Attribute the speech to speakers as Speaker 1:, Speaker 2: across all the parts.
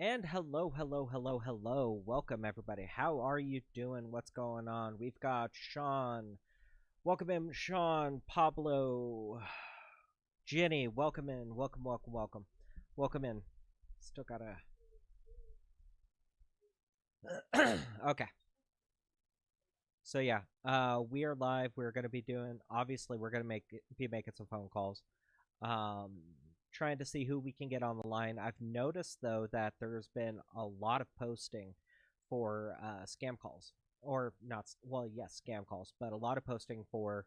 Speaker 1: And hello, hello, hello, hello. Welcome, everybody. How are you doing? What's going on? We've got Sean. Welcome in, Sean, Pablo, Jenny. Welcome in. Welcome, welcome, welcome. Welcome in. Still gotta. Okay. So yeah, we are live. We're gonna be doing. Obviously, we're gonna be making some phone calls. Um, Trying to see who we can get on the line. I've noticed though that there's been a lot of posting for scam calls, or not. Well, yes, scam calls, but a lot of posting for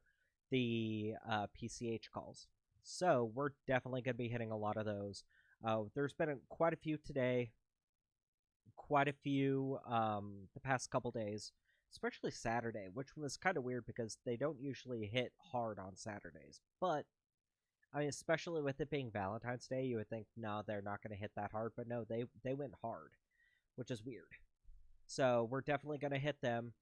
Speaker 1: the PCH calls. So we're definitely going to be hitting a lot of those. There's been quite a few today, quite a few the past couple days, especially Saturday, which was kind of weird because they don't usually hit hard on Saturdays. But I mean, especially with it being Valentine's Day, you would think no, they're not going to hit that hard, but no, they went hard, which is weird. So we're definitely going to hit them.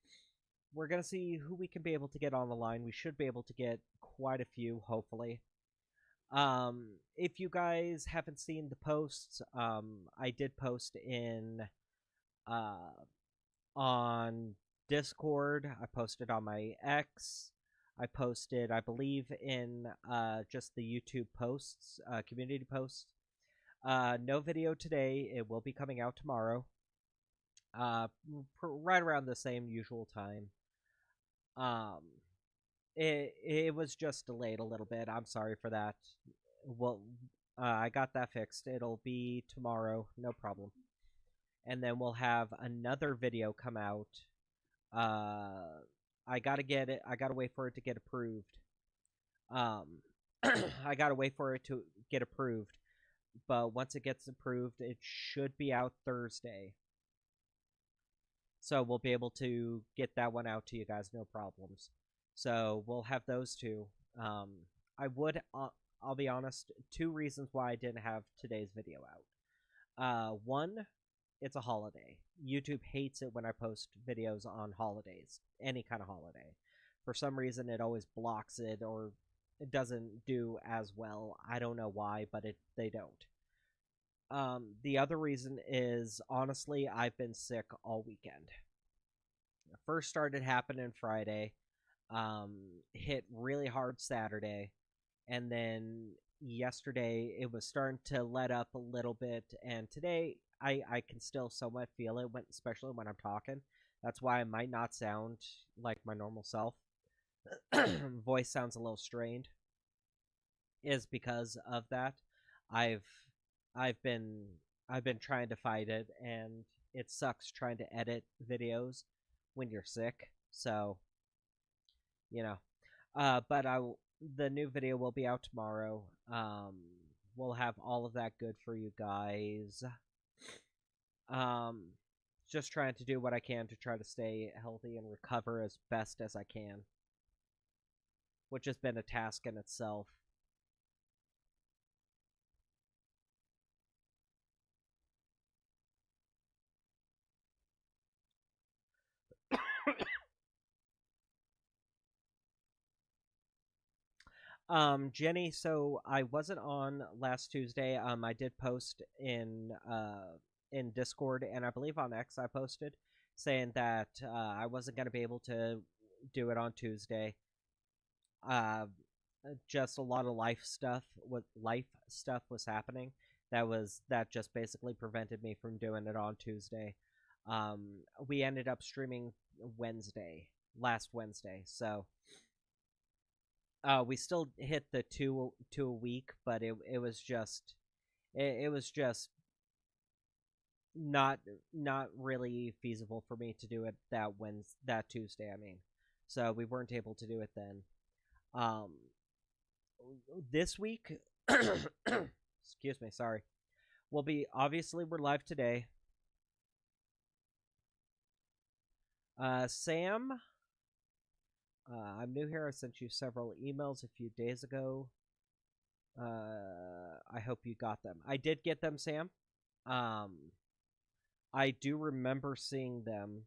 Speaker 1: We're going to see who we can be able to get on the line. We should be able to get quite a few, hopefully. If you guys haven't seen the posts, I did post in uh, on Discord. I posted on my X. I posted, I believe, in just the YouTube posts, community posts. No video today. It will be coming out tomorrow, uh, right around the same usual time. Um, it was just delayed a little bit. I'm sorry for that. Well, I got that fixed. It'll be tomorrow, no problem. And then we'll have another video come out. I gotta get it. I gotta wait for it to get approved. Um, I gotta wait for it to get approved. But once it gets approved, it should be out Thursday. So we'll be able to get that one out to you guys, no problems. So we'll have those two. Um, I would, I'll be honest, two reasons why I didn't have today's video out. One, it's a holiday. YouTube hates it when I post videos on holidays, any kind of holiday. For some reason, it always blocks it or it doesn't do as well. I don't know why, but they don't. The other reason is honestly, I've been sick all weekend. It first started happening Friday, hit really hard Saturday, and then yesterday it was starting to let up a little bit, and today I can still somewhat feel it, especially when I'm talking. That's why I might not sound like my normal self. Voice sounds a little strained, is because of that. I've I've been I've been trying to fight it, and it sucks trying to edit videos when you're sick. So you know, but the new video will be out tomorrow. We'll have all of that good for you guys. Um, just trying to do what I can to try to stay healthy and recover as best as I can, which has been a task in itself. Jenny, so I wasn't on last Tuesday. I did post in Discord, and I believe on X I posted saying that I wasn't going to be able to do it on Tuesday. Uh, just a lot of life stuff was happening. That just basically prevented me from doing it on Tuesday. We ended up streaming last Wednesday, so we still hit the two a week, but it was just not not really feasible for me to do it that Tuesday. I mean, so we weren't able to do it then. Um, this week, excuse me, sorry. We'll be obviously we're live today. Sam, I'm new here. I sent you several emails a few days ago. I hope you got them. I did get them, Sam. Um, I do remember seeing them.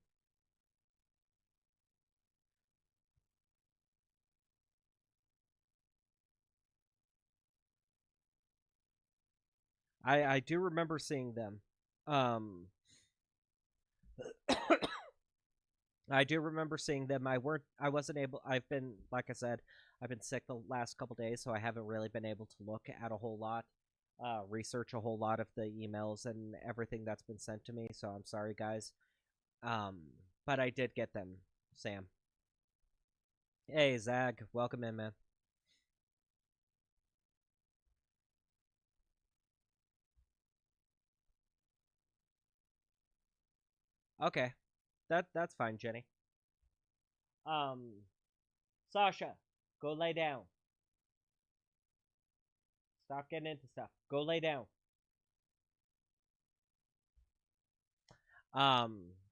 Speaker 1: I do remember seeing them. Um, I do remember seeing them. I wasn't able. I've been, like I said, I've been sick the last couple days, so I haven't really been able to look at a whole lot, research a whole lot of the emails and everything that's been sent to me. So I'm sorry, guys. Um, but I did get them, Sam. Hey, Zag, welcome in, man. Okay, that's fine, Jenny. Um, Sasha, go lay down. Stop getting into stuff. Go lay down.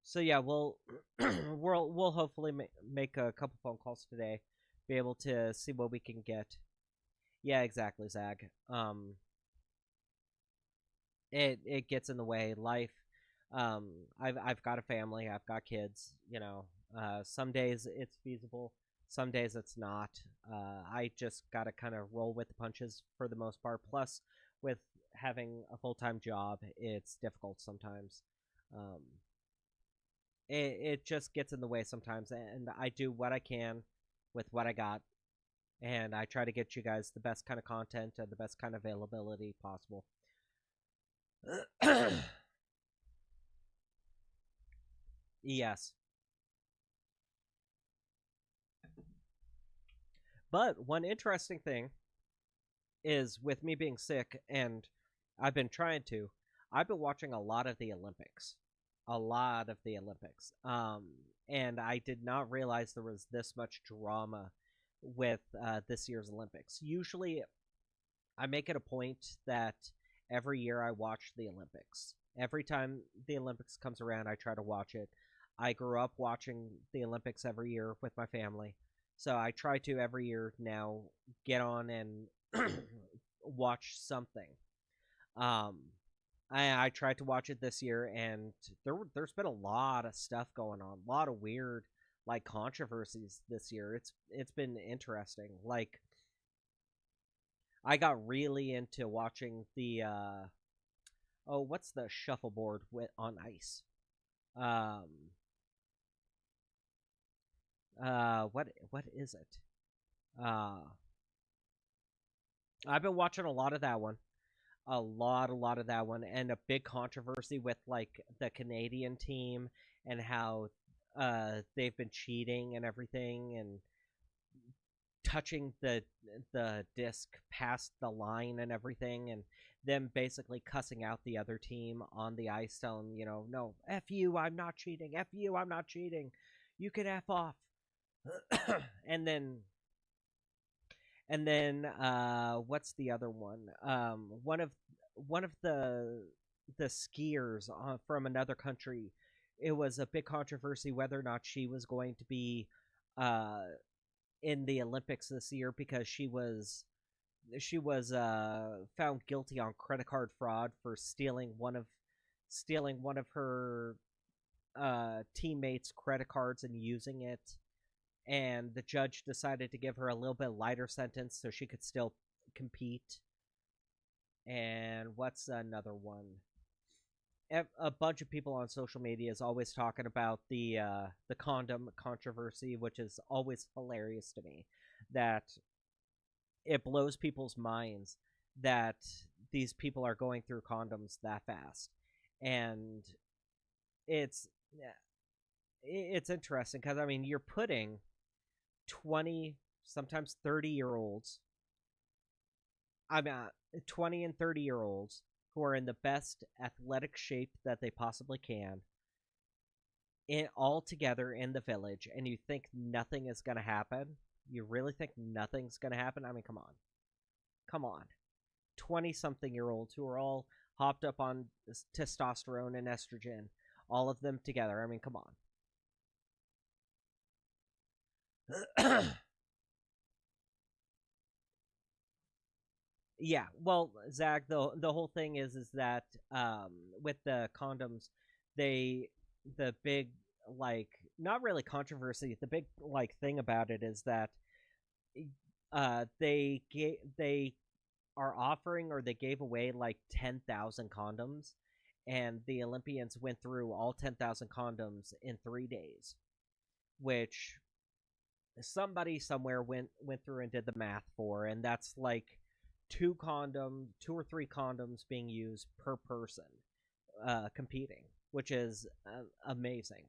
Speaker 1: So yeah, we'll we'll hopefully make a couple phone calls today, be able to see what we can get. Yeah, exactly, Zag. It gets in the way. Life. I've got a family. I've got kids. Some days it's feasible. Some days it's not. I just gotta kind of roll with the punches for the most part. Plus, with having a full time job, it's difficult sometimes. Um, it just gets in the way sometimes, and I do what I can with what I got, and I try to get you guys the best kind of content and the best kind of availability possible. Yes. But one interesting thing is with me being sick and I've been trying to, I've been watching a lot of the Olympics. A lot of the Olympics. And I did not realize there was this much drama with this year's Olympics. Usually, I make it a point that every year I watch the Olympics. Every time the Olympics comes around, I try to watch it. I grew up watching the Olympics every year with my family. So I try to every year now get on and watch something. Um, I tried to watch it this year, and there's been a lot of stuff going on, a lot of weird like controversies this year. It's been interesting. Like I got really into watching the what's the shuffleboard with on ice? Um, what is it? Uh, I've been watching a lot of that one. A lot of that one, and a big controversy with like the Canadian team and how they've been cheating and everything and touching the disc past the line and everything, and them basically cussing out the other team on the ice, telling no, f you, I'm not cheating, f you, I'm not cheating, you can f off. and then what's the other one? One of the skiers from another country. It was a big controversy whether or not she was going to be uh, in the Olympics this year because she was found guilty on credit card fraud for stealing one of her teammates' credit cards and using it, and the judge decided to give her a little bit lighter sentence so she could still compete. And what's another one? A bunch of people on social media is always talking about the condom controversy, which is always hilarious to me. That it blows people's minds that these people are going through condoms that fast, and it's it's interesting because I mean you're putting 20, sometimes 30-year olds. I mean, 20 and 30-year olds who are in the best athletic shape that they possibly can, all together in the village, and you think nothing is going to happen? You really think nothing's going to happen? I mean, come on. Come on. 20 something year olds who are all hopped up on testosterone and estrogen, all of them together. I mean, come on. Yeah, well, Zach, the whole thing is that with the condoms, they the big like not really controversy. The big like thing about it is that they are offering or they gave away like 10,000 condoms, and the Olympians went through all 10,000 condoms in 3 days, which somebody somewhere went through and did the math for, and that's like 2 or 3 condoms being used per person competing, which is amazing.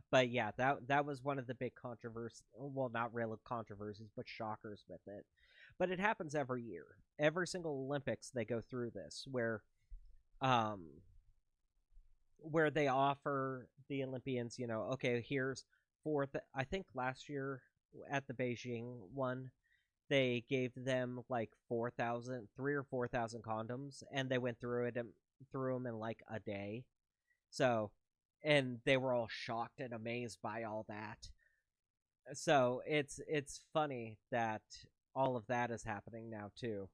Speaker 1: But yeah, that was one of the big controversies. Well, not real controversies, but shockers with it. But it happens every year. Every single Olympics, they go through this um, where they offer the Olympians, okay, here's fourth. I think last year at the Beijing one, they gave them like 3 or 4,000 condoms, and they went through them in like a day. So, and they were all shocked and amazed by all that. So it's funny that all of that is happening now too.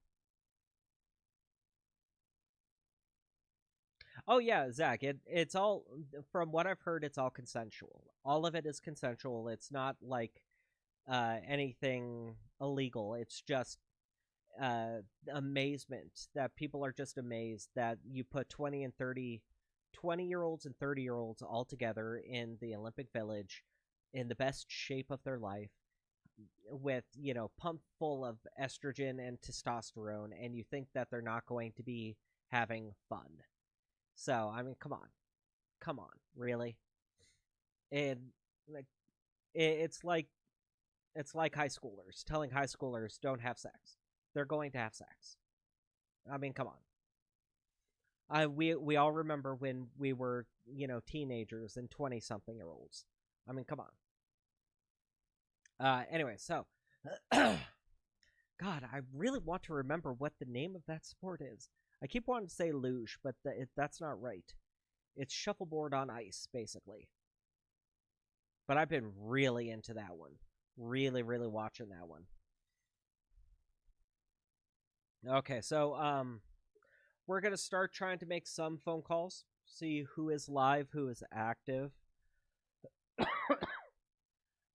Speaker 1: Oh yeah, Zach. It's all, from what I've heard. It's all consensual. All of it is consensual. It's not like anything illegal. It's just uh, amazement that people are just amazed that you put 20 year olds and 30 year olds all together in the Olympic Village in the best shape of their life with, pumped full of estrogen and testosterone, and you think that they're not going to be having fun. So, I mean, come on, really? And like, it's like high schoolers telling high schoolers don't have sex. They're going to have sex. I mean, come on. We all remember when we were, teenagers and 20-something-year-olds. I mean, come on. Anyway, so God, I really want to remember what the name of that sport is. I keep wanting to say luge, but that's not right. It's shuffleboard on ice, basically. But I've been really into that one. Really, really watching that one. Okay, so we're gonna start trying to make some phone calls, see who is live, who is active.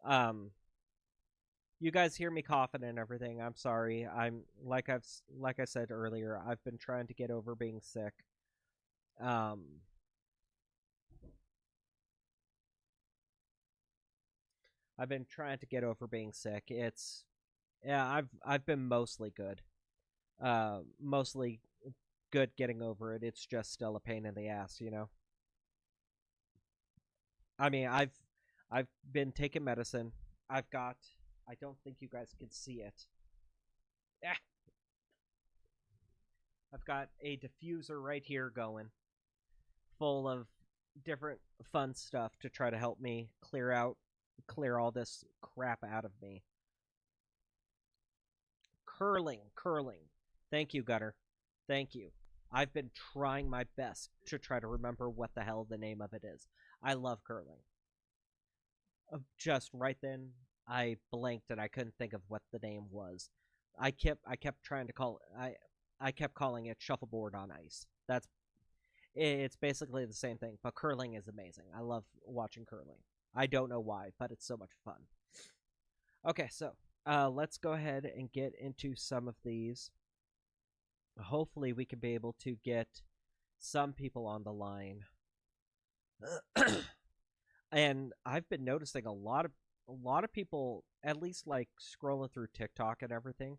Speaker 1: um, you guys hear me coughing and everything. I'm sorry. I'm like I said earlier. I've been trying to get over being sick. Um, I've been trying to get over being sick. It's Yeah. I've been mostly good. Mostly good getting over it. It's just still a pain in the ass. I mean, I've been taking medicine. I've got. I don't think you guys can see it. Ah, I've got a diffuser right here going, full of different fun stuff to try to help me clear all this crap out of me. Curling. Thank you, Gutter. Thank you. I've been trying my best to try to remember what the hell the name of it is. I love curling. Just right then, I blanked and I couldn't think of what the name was. I kept trying to I kept calling it shuffleboard on ice. It's basically the same thing, but curling is amazing. I love watching curling. I don't know why, but it's so much fun. Okay, so let's go ahead and get into some of these. Hopefully, we can be able to get some people on the line. And I've been noticing a lot of people, at least like scrolling through TikTok and everything.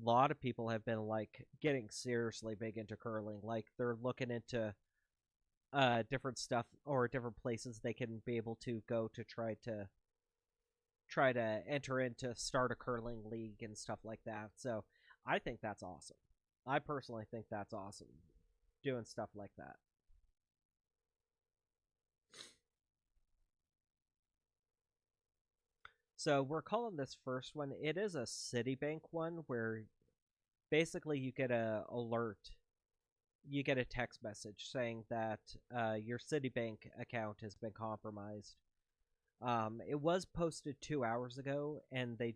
Speaker 1: A lot of people have been like getting seriously big into curling. Like they're looking into different stuff or different places they can be able to go to try to enter into start a curling league and stuff like that. So I think that's awesome. I personally think that's awesome, doing stuff like that. So we're calling this first one. It is a Citibank one where basically you get a alert. You get a text message saying that your Citibank account has been compromised. It was posted 2 hours ago, and they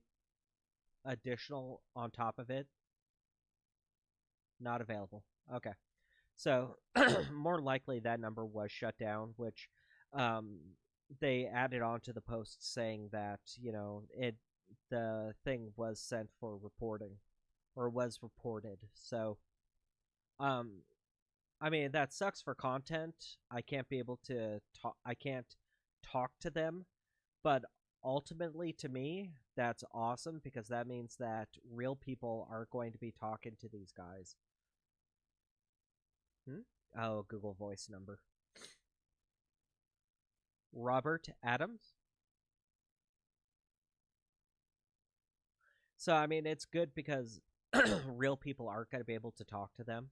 Speaker 1: additional on top of it, not available. Okay, so more likely that number was shut down, which um, they added on to the post saying that the thing was sent for reporting or was reported. So um, I mean, that sucks for content. I can't be able to talk. I can't talk to them, but ultimately, to me, that's awesome because that means that real people are going to be talking to these guys. Hmm? Oh, Google Voice number. Robert Adams. So, I mean, it's good because real people aren't going to be able to talk to them.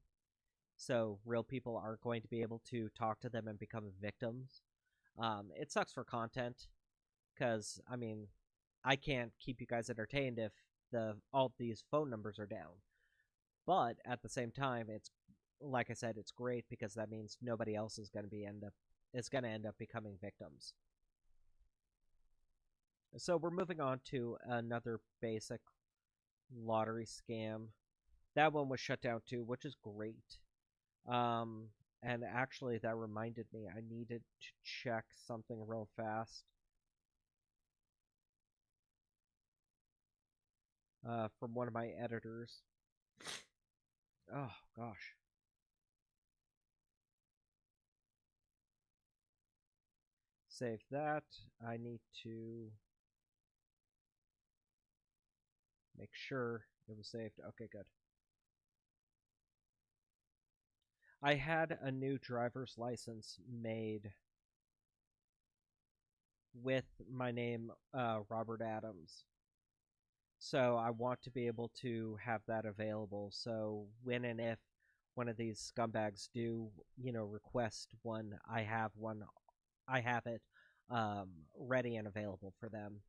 Speaker 1: So, real people aren't going to be able to talk to them and become victims. It sucks for content because, I mean, I can't keep you guys entertained if all these phone numbers are down. But at the same time, it's like I said, it's great because that means nobody else is going to end up becoming victims. So we're moving on to another basic lottery scam. That one was shut down too, which is great. Um, and actually, that reminded me I needed to check something real fast. From one of my editors. Oh gosh. Save that. I need to make sure it was saved. Okay, good. I had a new driver's license made with my name, Robert Adams. So I want to be able to have that available. So when and if one of these scumbags do, request one, I have one. I have it ready and available for them.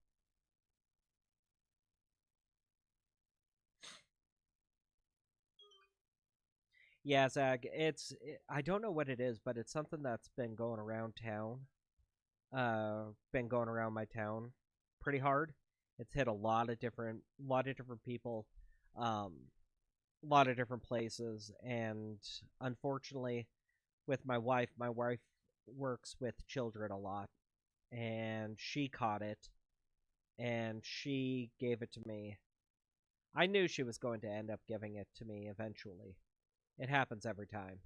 Speaker 1: Yeah, Zag. I don't know what it is, but it's something that's been going around town. Been going around my town pretty hard. It's hit lot of different people, um, a lot of different places, and unfortunately, with my wife works with children a lot, and she caught it, and she gave it to me. I knew she was going to end up giving it to me eventually. It happens every time,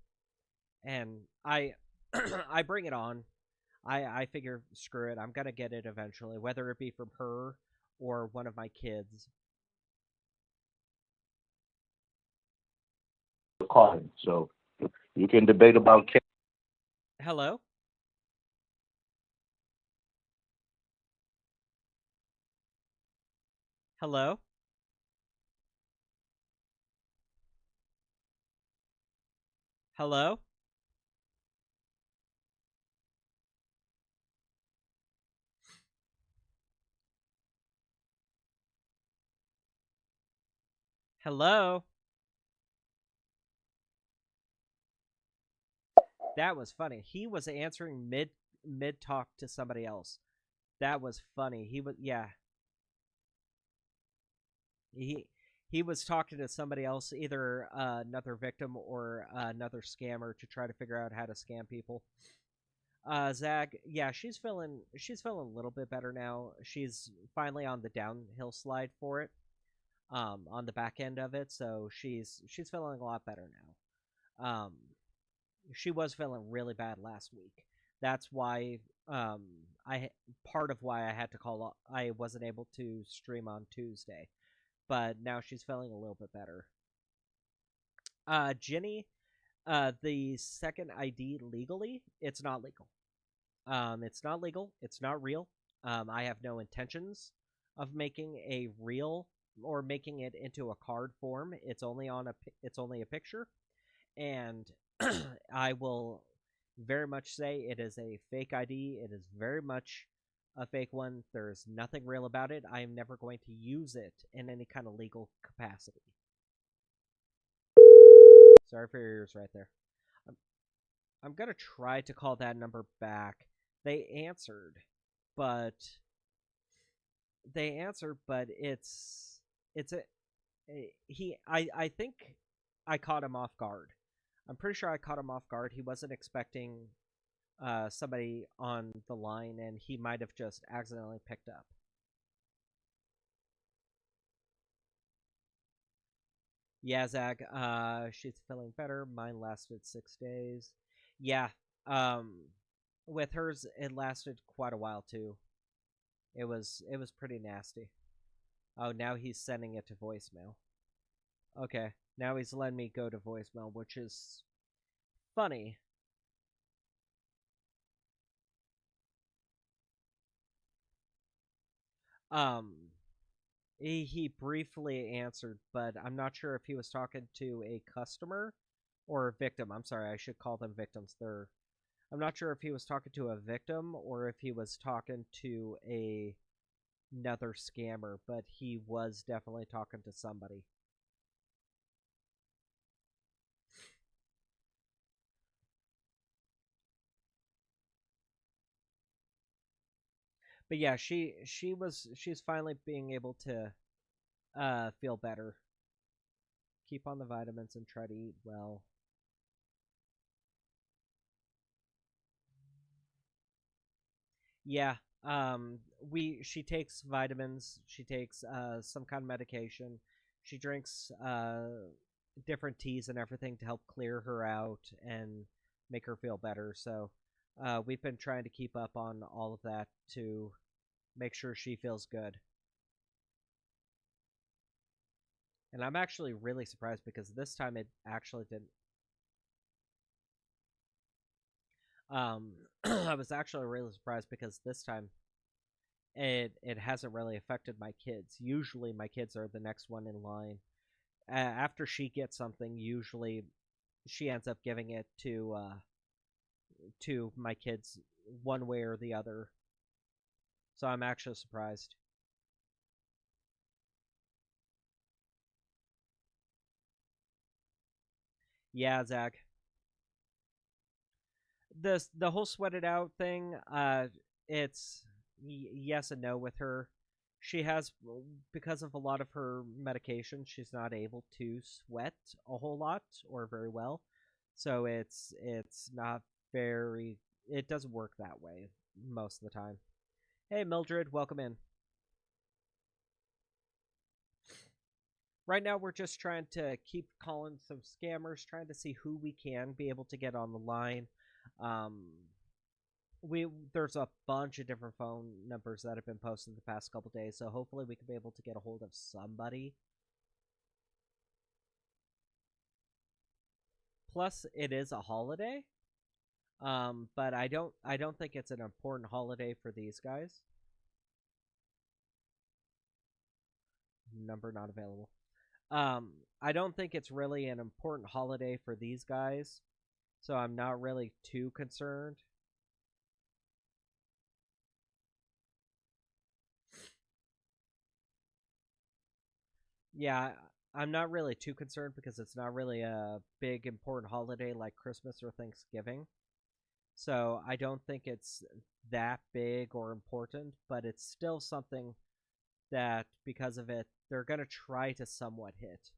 Speaker 1: and I, I bring it on. I figure, screw it, I'm gonna get it eventually, whether it be from her or one of my kids.
Speaker 2: Calling. So you can debate about
Speaker 1: Hello? Hello? Hello? Hello? That was funny. He was answering mid talk to somebody else. That was funny. He was yeah. He he was talking to somebody else, either another victim or another scammer, to try to figure out how to scam people. Zag, yeah, she's feeling a little bit better now. She's finally on the downhill slide for it, on the back end of it, so she's feeling a lot better now. She was feeling really bad last week. That's why I part of why I had to call. I wasn't able to stream on Tuesday, but now she's feeling a little bit better. Jenny, the second ID legally, it's not legal. It's not legal. It's not real. I have no intentions of making a real or making it into a card form. It's only a picture, and I will very much say it is a fake ID. It is very much a fake one. There's nothing real about it. I am never going to use it in any kind of legal capacity. Sorry for your ears right there. I'm, I'm gonna try to call that number back. They answered, but it's I think I caught him off guard. I'm pretty sure I caught him off guard. He wasn't expecting somebody on the line, and he might have just accidentally picked up. Yeah, Zach. She's feeling better. Mine lasted 6 days. Yeah. Um, with hers, it lasted quite a while too. It was pretty nasty. Oh, now he's sending it to voicemail. Okay, now he's letting me go to voicemail, which is funny. Um, he briefly answered, but I'm not sure if he was talking to a customer or a victim. I'm sorry, I should call them victims. I'm not sure if he was talking to a victim or if he was talking to another scammer, but he was definitely talking to somebody. But yeah, she's finally being able to feel better. Keep on the vitamins and try to eat well. Yeah. We she takes vitamins, she takes some kind of medication. She drinks different teas and everything to help clear her out and make her feel better. So, we've been trying to keep up on all of that to make sure she feels good. And I'm actually really surprised because this time it actually didn't. I was actually really surprised because this time it hasn't really affected my kids. Usually, my kids are the next one in line. After she gets something, usually she ends up giving it to my kids one way or the other. So I'm actually surprised. Yeah, Zach. The whole sweat it out thing. It's yes and no with her. She has, because of a lot of her medication, she's not able to sweat a whole lot or very well. So it's not very. It doesn't work that way most of the time. Hey, Mildred, welcome in. Right now, we're just trying to keep calling some scammers, trying to see who we can be able to get on the line. Um, we There's a bunch of different phone numbers that have been posted the past couple days, so hopefully we can be able to get a hold of somebody. Plus, it is a holiday, but I don't think it's an important holiday for these guys. Number not available. I don't think it's really an important holiday for these guys, so I'm not really too concerned. Yeah, I'm not really too concerned because it's not really a big important holiday like Christmas or Thanksgiving. So I don't think it's that big or important, but it's still something that because of it, they're going to try to somewhat hit.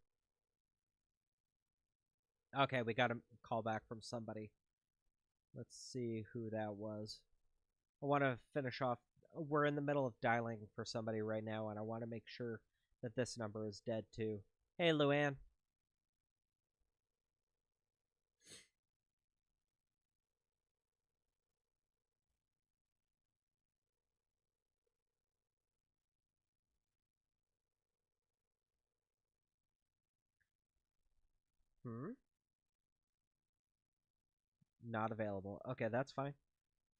Speaker 1: Okay, we got a call back from somebody. Let's see who that was. I want to finish off. We're in the middle of dialing for somebody right now, and I want to make sure that this number is dead too. Hey, Luann. Hmm? Not available. Okay, that's fine.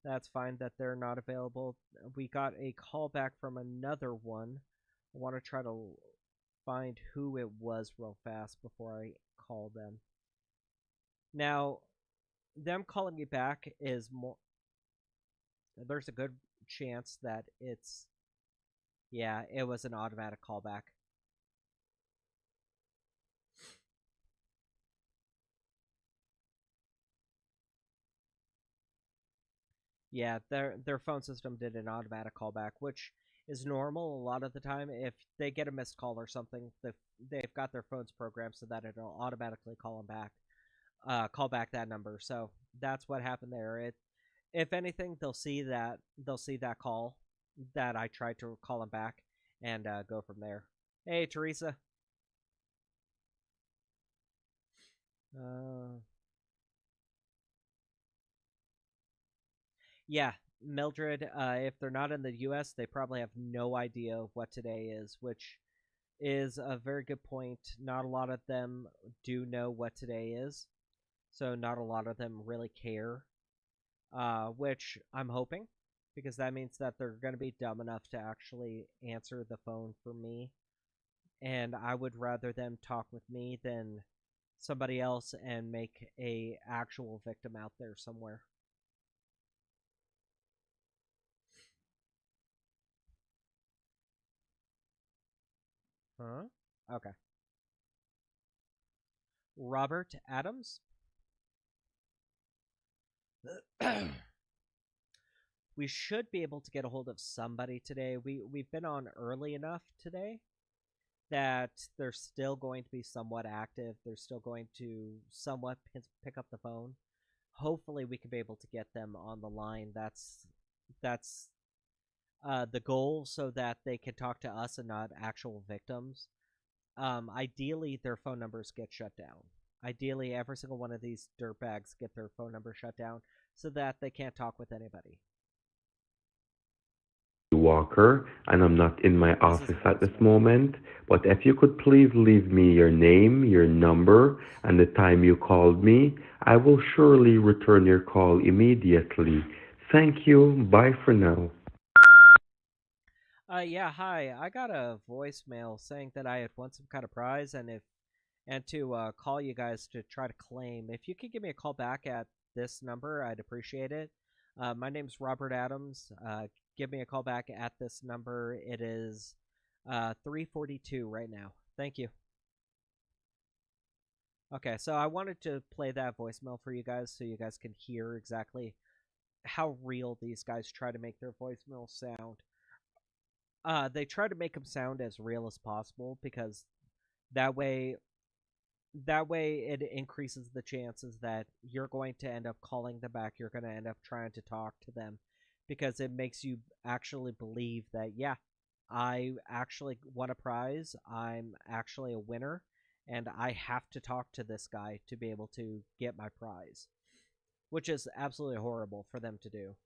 Speaker 1: That's fine that they're not available. We got a call back from another one. I want to try to find who it was real fast before I call them. Now, them calling me back is more. There's a good chance that it's. Yeah, it was an automatic callback. Yeah, their phone system did an automatic callback, which is normal a lot of the time. If they get a missed call or something, they've got their phones programmed so that it'll automatically call them back, call back that number. So that's what happened there. If anything, they'll see that call that I tried to call them back and go from there. Hey, Teresa. Uh, yeah, Mildred. If they're not in the U.S., they probably have no idea of what today is, which is a very good point. Not a lot of them do know what today is, so not a lot of them really care. Which I'm hoping, because that means that they're going to be dumb enough to actually answer the phone for me, and I would rather them talk with me than somebody else and make a actual victim out there somewhere. Huh? Okay. Robert Adams. We should be able to get a hold of somebody today. We've been on early enough today that they're still going to be somewhat active. They're still going to somewhat pick up the phone. Hopefully, we can be able to get them on the line. That's the goal, so that they can talk to us and not actual victims. Ideally, their phone numbers get shut down. Ideally, every single one of these dirtbags get their phone number shut down so that they can't talk with anybody.
Speaker 3: Walker, and I'm not in my
Speaker 1: This is a
Speaker 3: office at this
Speaker 1: voicemail.
Speaker 3: moment. But if you could please leave me your name, your number, and the time you called me, I will surely return your call immediately. Thank you. Bye for now.
Speaker 1: Yeah, hi. I got a voicemail saying that I had won some kind of prize, and to call you guys to try to claim. If you could give me a call back at this number, I'd appreciate it. My name's Robert Adams. Give me a call back at this number. It is 342 right now. Thank you. Okay, so I wanted to play that voicemail for you guys so you guys can hear exactly how real these guys try to make their voicemails sound. They try to make them sound as real as possible, because that way it increases the chances that you're going to end up calling them back. You're going to end up trying to talk to them, because it makes you actually believe that, yeah, I actually won a prize, I'm actually a winner, and I have to talk to this guy to be able to get my prize, which is absolutely horrible for them to do.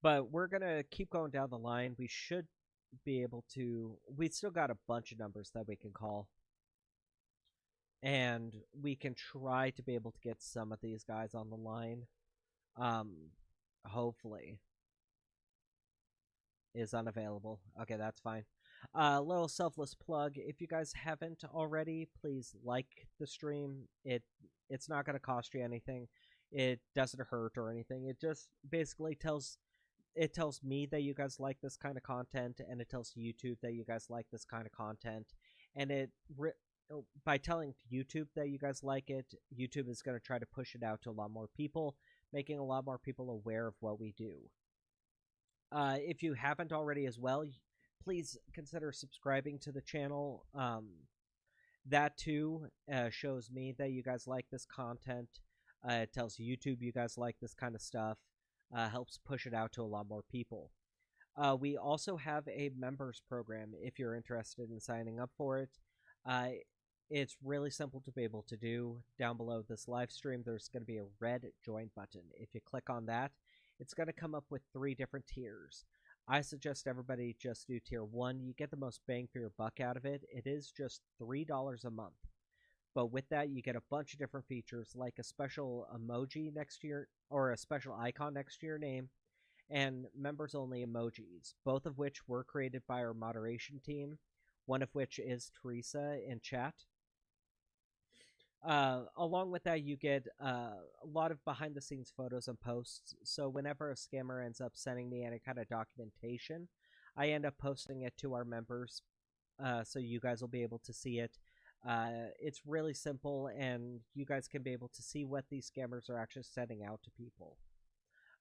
Speaker 1: But we're gonna keep going down the line. We should be able to. We still got a bunch of numbers that we can call, and we can try to be able to get some of these guys on the line. Um, hopefully, is unavailable. Okay, that's fine. A little selfless plug. If you guys haven't already, please like the stream. It's not gonna cost you anything. It doesn't hurt or anything. It just basically tells me that you guys like this kind of content, and it tells YouTube that you guys like this kind of content, and by telling YouTube that you guys like it, YouTube is going to try to push it out to a lot more people, making a lot more people aware of what we do. If you haven't already as well, please consider subscribing to the channel. That too shows me that you guys like this content. It tells YouTube you guys like this kind of stuff. Helps push it out to a lot more people. We also have a members program if you're interested in signing up for it. Uh, it's really simple to be able to do. Down below this live stream, there's going to be a red join button. If you click on that, it's going to come up with 3 different tiers. I suggest everybody just do tier 1. You get the most bang for your buck out of it. It is just $3 a month. But with that, you get a bunch of different features, like a special emoji next to your, or a special icon next to your name, and members only emojis, both of which were created by our moderation team, one of which is Teresa in chat. Along with that, you get a lot of behind the scenes photos and posts. So whenever a scammer ends up sending me any kind of documentation, I end up posting it to our members, so you guys will be able to see it. It's really simple, and you guys can be able to see what these scammers are actually sending out to people.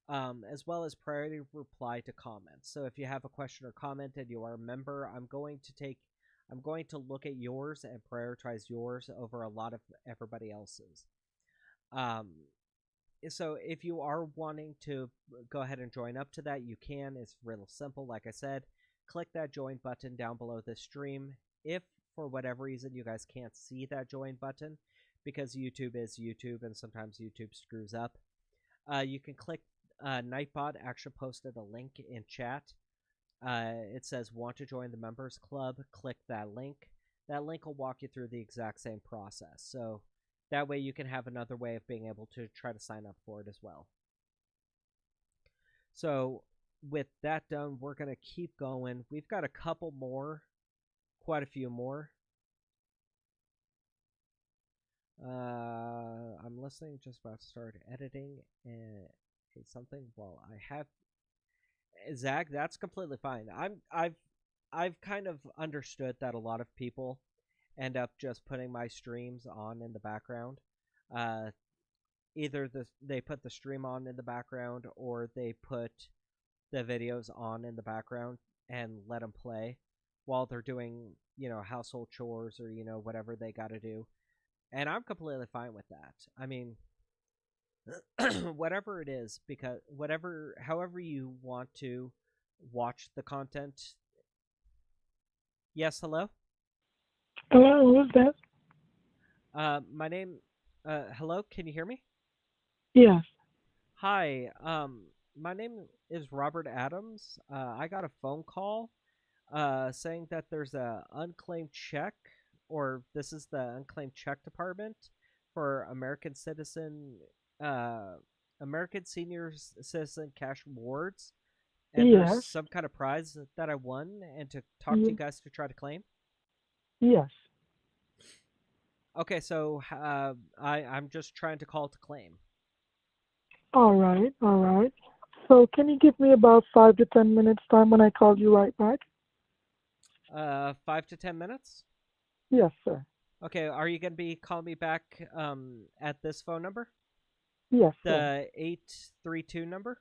Speaker 1: As well as priority reply to comments. So if you have a question or comment and you are a member, I'm going to look at yours and prioritize yours over a lot of everybody else's. Um, so if you are wanting to go ahead and join up to that, you can. It's real simple. Like I said, click that join button down below the stream. If for whatever reason you guys can't see that join button, because YouTube is YouTube and sometimes YouTube screws up, you can click Nightbot actually posted a link in chat. It says want to join the members club. Click that link. That link will walk you through the exact same process. So that way you can have another way of being able to try to sign up for it as well. So with that done, we're going to keep going. We've got a couple more, quite a few more. I'm listening, just about to start editing and something while I have Zach. That's completely fine. I've kind of understood that a lot of people end up just putting my streams on in the background. Either they put the stream on in the background or they put the videos on in the background and let them play while they're doing, household chores or, whatever they got to do. And I'm completely fine with that. I mean, whatever it is, because however you want to watch the content. Yes, hello?
Speaker 4: Hello, who's that?
Speaker 1: My name, hello, can you hear me?
Speaker 4: Yes.
Speaker 1: Hi, my name is Robert Adams. I got a phone call, saying that there's a unclaimed check, or this is the unclaimed check department for American Senior Citizen Cash Rewards, and
Speaker 4: Yes.
Speaker 1: there's some kind of prize that I won, and to talk to you guys to try to claim.
Speaker 4: Yes.
Speaker 1: Okay, so I'm just trying to call to claim.
Speaker 4: All right. So can you give me about 5 to 10 minutes time when I call you right back?
Speaker 1: 5 to 10 minutes?
Speaker 4: Yes, sir.
Speaker 1: Okay, are you going to be calling me back at this phone number?
Speaker 4: Yes, sir.
Speaker 1: The 832 number?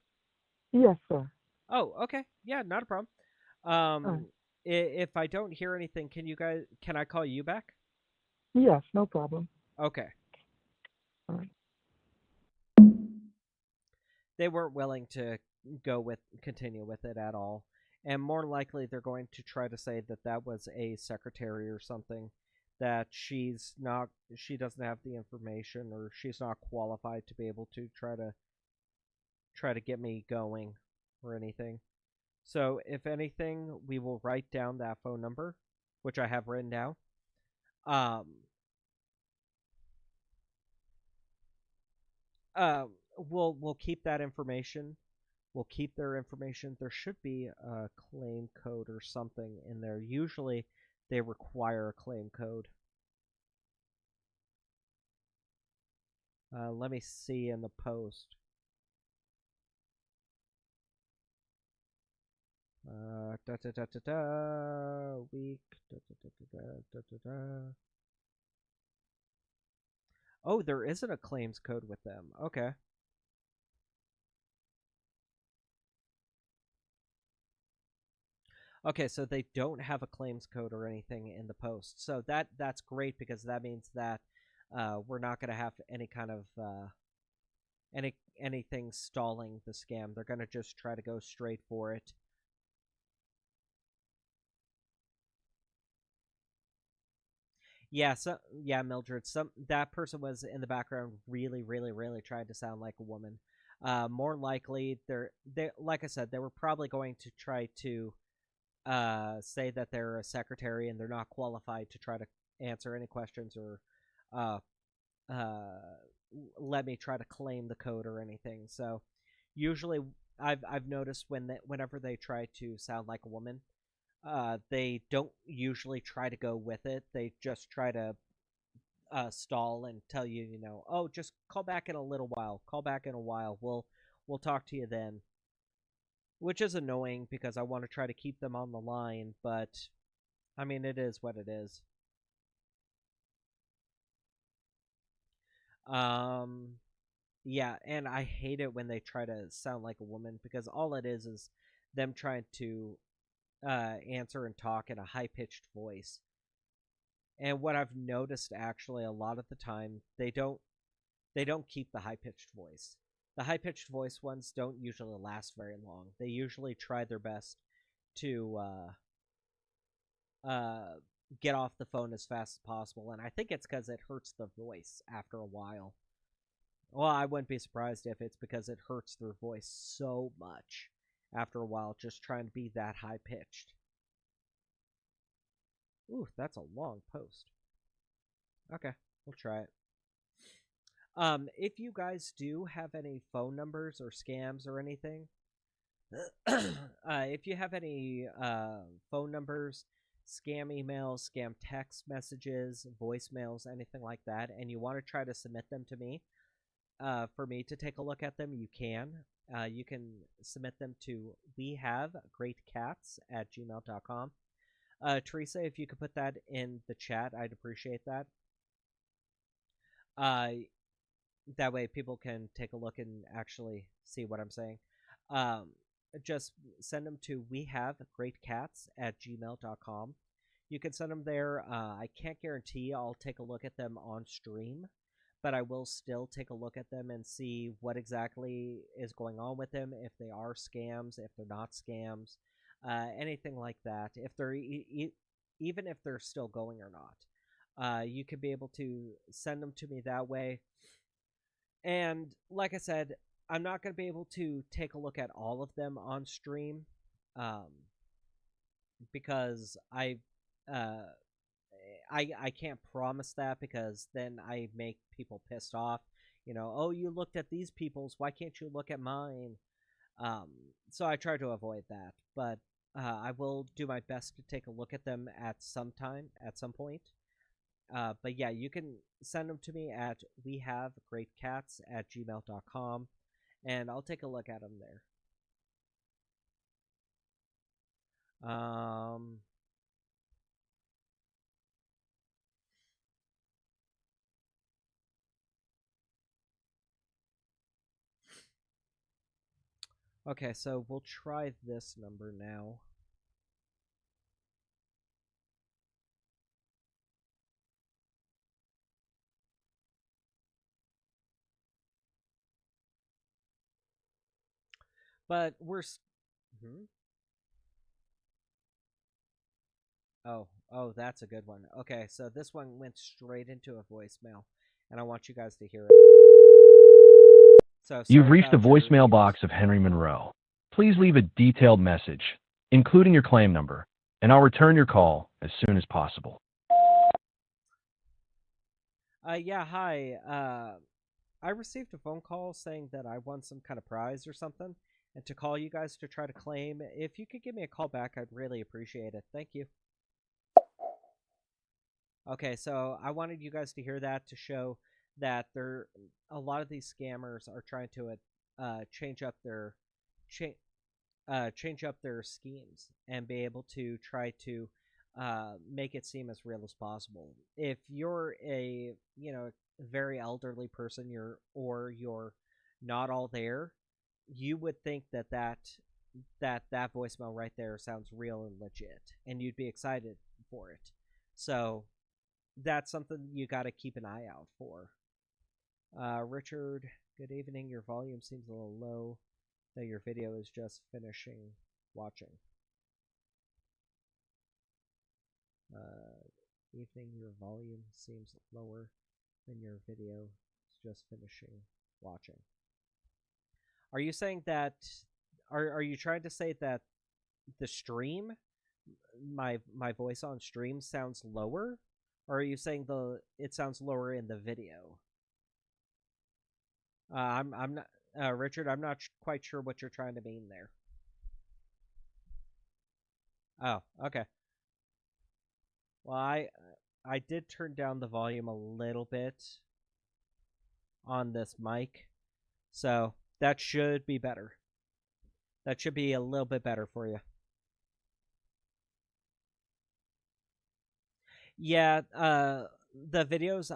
Speaker 4: Yes, sir.
Speaker 1: Oh, okay. Yeah, not a problem. If I don't hear anything, can I call you back?
Speaker 4: Yes, no problem.
Speaker 1: Okay.
Speaker 4: All right.
Speaker 1: They weren't willing to continue with it at all. And more likely they're going to try to say that was a secretary or something, that she doesn't have the information, or she's not qualified to be able to try to get me going or anything. So if anything, we will write down that phone number, which I have written down. We'll keep that information. We'll keep their information. There should be a claim code or something in there. Usually they require a claim code. Let me see in the post. Week. Oh, there isn't a claims code with them. Okay. Okay, so they don't have a claims code or anything in the post. So that's great, because that means that we're not going to have any kind of anything stalling the scam. They're going to just try to go straight for it. Yeah, Mildred. That person was in the background, really, really, really trying to sound like a woman. More likely, they like I said, they were probably going to try to say that they're a secretary and they're not qualified to try to answer any questions, or let me try to claim the code or anything. So usually, I've noticed whenever they try to sound like a woman, they don't usually try to go with it. They just try to stall and tell you, oh, just call back in a little while. Call back in a while. We'll talk to you then. Which is annoying, because I want to try to keep them on the line, but I mean, it is what it is. Yeah, and I hate it when they try to sound like a woman, because all it is them trying to answer and talk in a high-pitched voice. And what I've noticed, actually, a lot of the time, they don't keep the high-pitched voice. the high-pitched voice ones don't usually last very long. They usually try their best to get off the phone as fast as possible, and I think it's because it hurts the voice after a while. Well, I wouldn't be surprised if it's because it hurts their voice so much after a while, just trying to be that high-pitched. Ooh, that's a long post. Okay, we'll try it. If you guys do have any phone numbers or scams or anything, if you have any phone numbers, scam emails, scam text messages, voicemails, anything like that, and you want to try to submit them to me, for me to take a look at them, you can. You can submit them to wehavegreatcats@gmail.com. Teresa, if you could put that in the chat, I'd appreciate that. That way people can take a look and actually see what I'm saying. Just send them to wehavegreatcats@gmail.com. You can send them there. I can't guarantee I'll take a look at them on stream, but I will still take a look at them and see what exactly is going on with them, if they are scams, if they're not scams, anything like that. If they're even if they're still going or not, you could be able to send them to me that way. And like I said, I'm not going to be able to take a look at all of them on stream, because I can't promise that, because then I make people pissed off. Oh, you looked at these people's, why can't you look at mine? So I try to avoid that, but I will do my best to take a look at them at some point. But yeah, you can send them to me at wehavegreatcats@gmail.com, and I'll take a look at them there. Okay, so we'll try this number now. But we're... Oh, that's a good one. Okay, so this one went straight into a voicemail, and I want you guys to hear it. So
Speaker 5: you've reached the voicemail box of Henry Monroe. Please leave a detailed message, including your claim number, and I'll return your call as soon as possible.
Speaker 1: Yeah, hi. I received a phone call saying that I won some kind of prize or something, and to call you guys to try to claim. If you could give me a call back, I'd really appreciate it. Thank you. Okay, so I wanted you guys to hear that, to show that a lot of these scammers are trying to change up their schemes and be able to try to make it seem as real as possible. If you're a very elderly person, you're not all there, you would think that voicemail right there sounds real and legit, and you'd be excited for it. So that's something you got to keep an eye out for. Richard, good evening. Your volume seems a little low, though your video is just finishing watching. Evening, your volume seems lower than your video is just finishing watching. Are you saying that? Are you trying to say that the stream, my voice on stream sounds lower, or are you saying it sounds lower in the video? I'm not, Richard. I'm not quite sure what you're trying to mean there. Oh, okay. Well, I did turn down the volume a little bit on this mic, so that should be better. That should be a little bit better for you. Yeah, the videos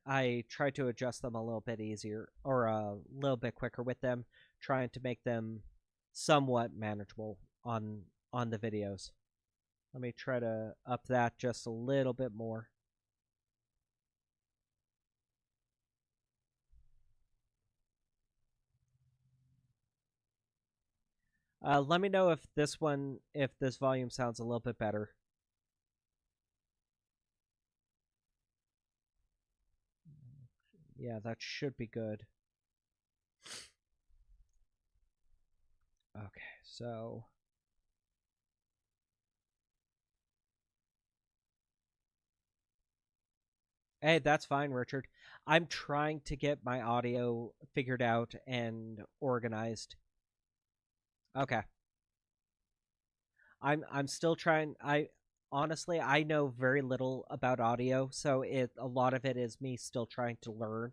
Speaker 1: I try to adjust them a little bit easier, or a little bit quicker with them, trying to make them somewhat manageable on the videos. Let me try to up that just a little bit more. Let me know if this volume sounds a little bit better. Yeah, that should be good. Okay, so hey, that's fine, Richard. I'm trying to get my audio figured out and organized. Okay. I'm still trying. I honestly I know very little about audio, so a lot of it is me still trying to learn.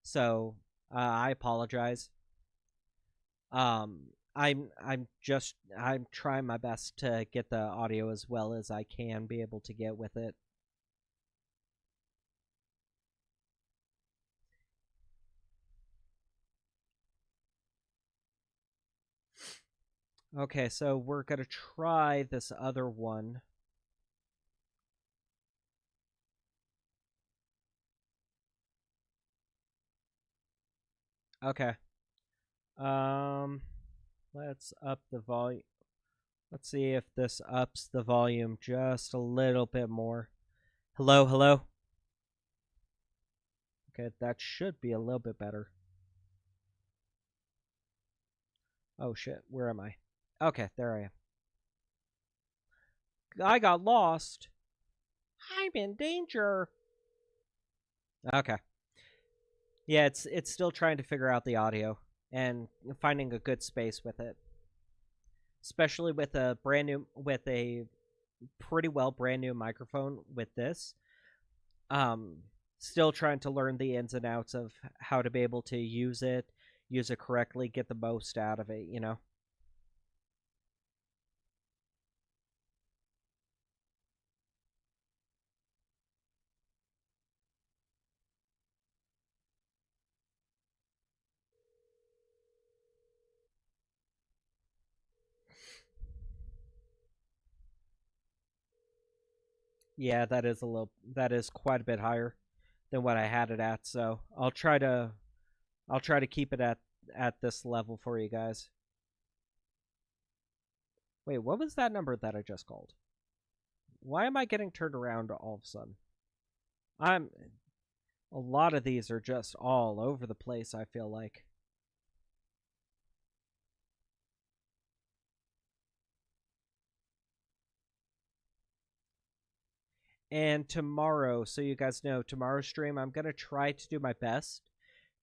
Speaker 1: So I apologize. I'm trying my best to get the audio as well as I can be able to get with it. Okay, so we're gonna try this other one. Okay. Um, let's up the volume. Let's see if this ups the volume just a little bit more. Hello, hello. Okay, that should be a little bit better. Oh shit, where am I? Okay, there I am. I got lost. I'm in danger. Okay. Yeah, it's still trying to figure out the audio and finding a good space with it. Especially with a pretty well brand new microphone with this. Still trying to learn the ins and outs of how to be able to use it correctly, get the most out of it, you know. Yeah, that is quite a bit higher than what I had it at, so I'll try to keep it at this level for you guys. Wait, what was that number that I just called? Why am I getting turned around all of a sudden? A lot of these are just all over the place, I feel like. And tomorrow, so you guys know, tomorrow's stream, I'm going to try to do my best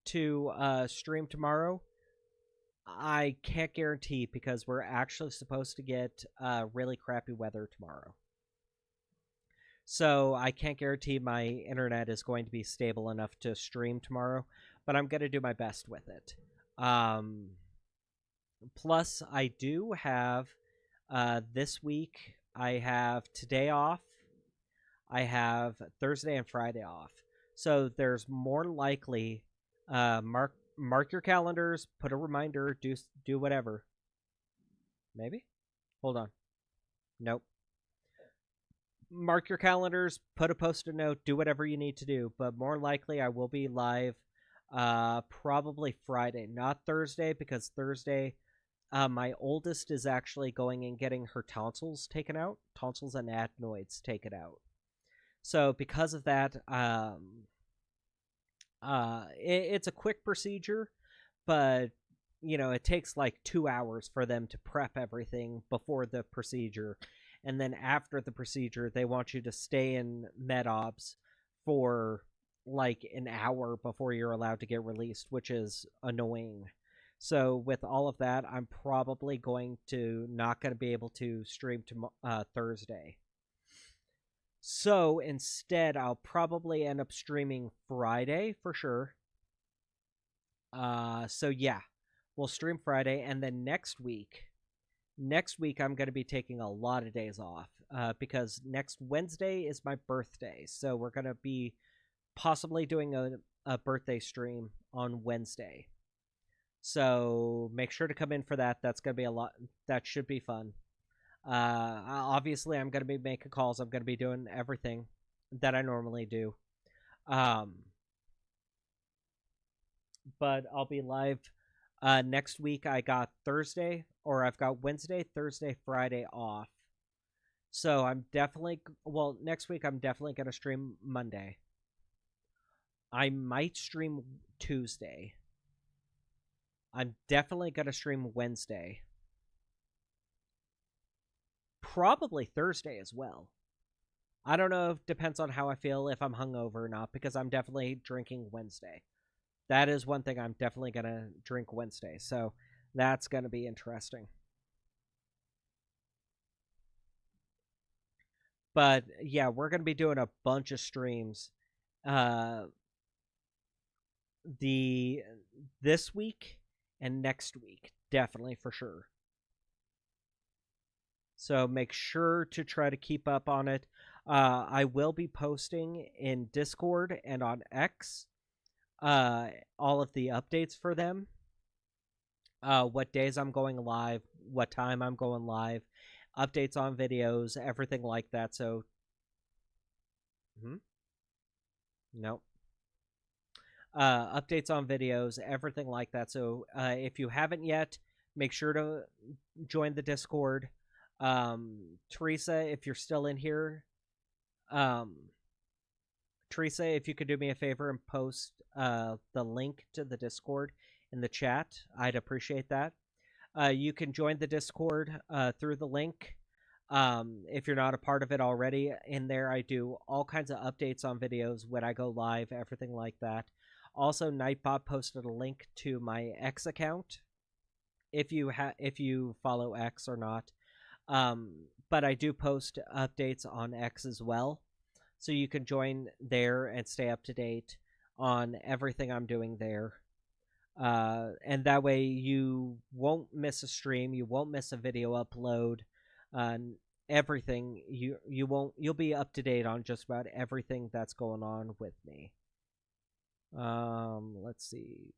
Speaker 1: to stream tomorrow. I can't guarantee because we're actually supposed to get really crappy weather tomorrow. So I can't guarantee my internet is going to be stable enough to stream tomorrow, but I'm going to do my best with it. Plus, I do have this week, I have today off. I have Thursday and Friday off. So there's more likely mark your calendars, put a reminder, do whatever. Maybe? Hold on. Nope. Mark your calendars, put a post-it note, do whatever you need to do, but more likely I will be live probably Friday, not Thursday, because Thursday my oldest is actually going and getting her tonsils taken out, tonsils and adenoids taken out. So because of that, it's a quick procedure, but you know it takes like 2 hours for them to prep everything before the procedure, and then after the procedure, they want you to stay in med-obs for like an hour before you're allowed to get released, which is annoying. So with all of that, I'm probably not going to be able to stream Thursday. So instead, I'll probably end up streaming Friday for sure. So yeah, we'll stream Friday, and then next week I'm going to be taking a lot of days off because next Wednesday is my birthday. So we're going to be possibly doing a birthday stream on Wednesday. So make sure to come in for that. That's going to be a lot. That should be fun. Obviously, I'm going to be making calls. I'm going to be doing everything that I normally do. But I'll be live Next week I got I've got Wednesday, Thursday, Friday off. So I'm definitely, well, next week I'm definitely going to stream Monday. I might stream Tuesday. I'm definitely going to stream Wednesday. Probably Thursday as well. I don't know, it depends on how I feel, if I'm hungover or not, because I'm definitely drinking Wednesday. That is one thing I'm definitely going to drink Wednesday, so that's going to be interesting. But yeah, we're going to be doing a bunch of streams this week and next week, definitely for sure. So make sure to try to keep up on it. I will be posting in Discord and on X all of the updates for them. What days I'm going live, what time I'm going live, updates on videos, everything like that. So, no. Updates on videos, everything like that. So if you haven't yet, make sure to join the Discord. Teresa, if you're still in here, Teresa, if you could do me a favor and post the link to the Discord in the chat, I'd appreciate that. You can join the Discord through the link. If you're not a part of it already, in there I do all kinds of updates on videos when I go live, everything like that. Also, Nightbot posted a link to my X account, if you follow X or not. But I do post updates on X as well, so you can join there and stay up to date on everything I'm doing there. And that way you won't miss a stream, you won't miss a video upload, everything. You'll be up to date on just about everything that's going on with me. Let's see.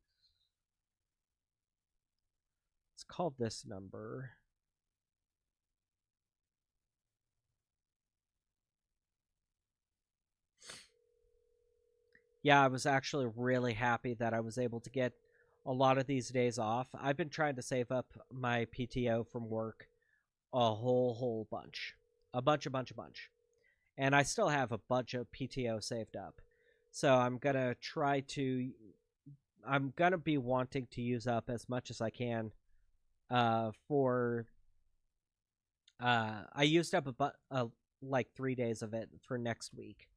Speaker 1: Let's call this number. Yeah, I was actually really happy that I was able to get a lot of these days off. I've been trying to save up my PTO from work a whole bunch. A bunch. And I still have a bunch of PTO saved up. So I'm going to be wanting to use up as much as I can I used up like 3 days of it for next week.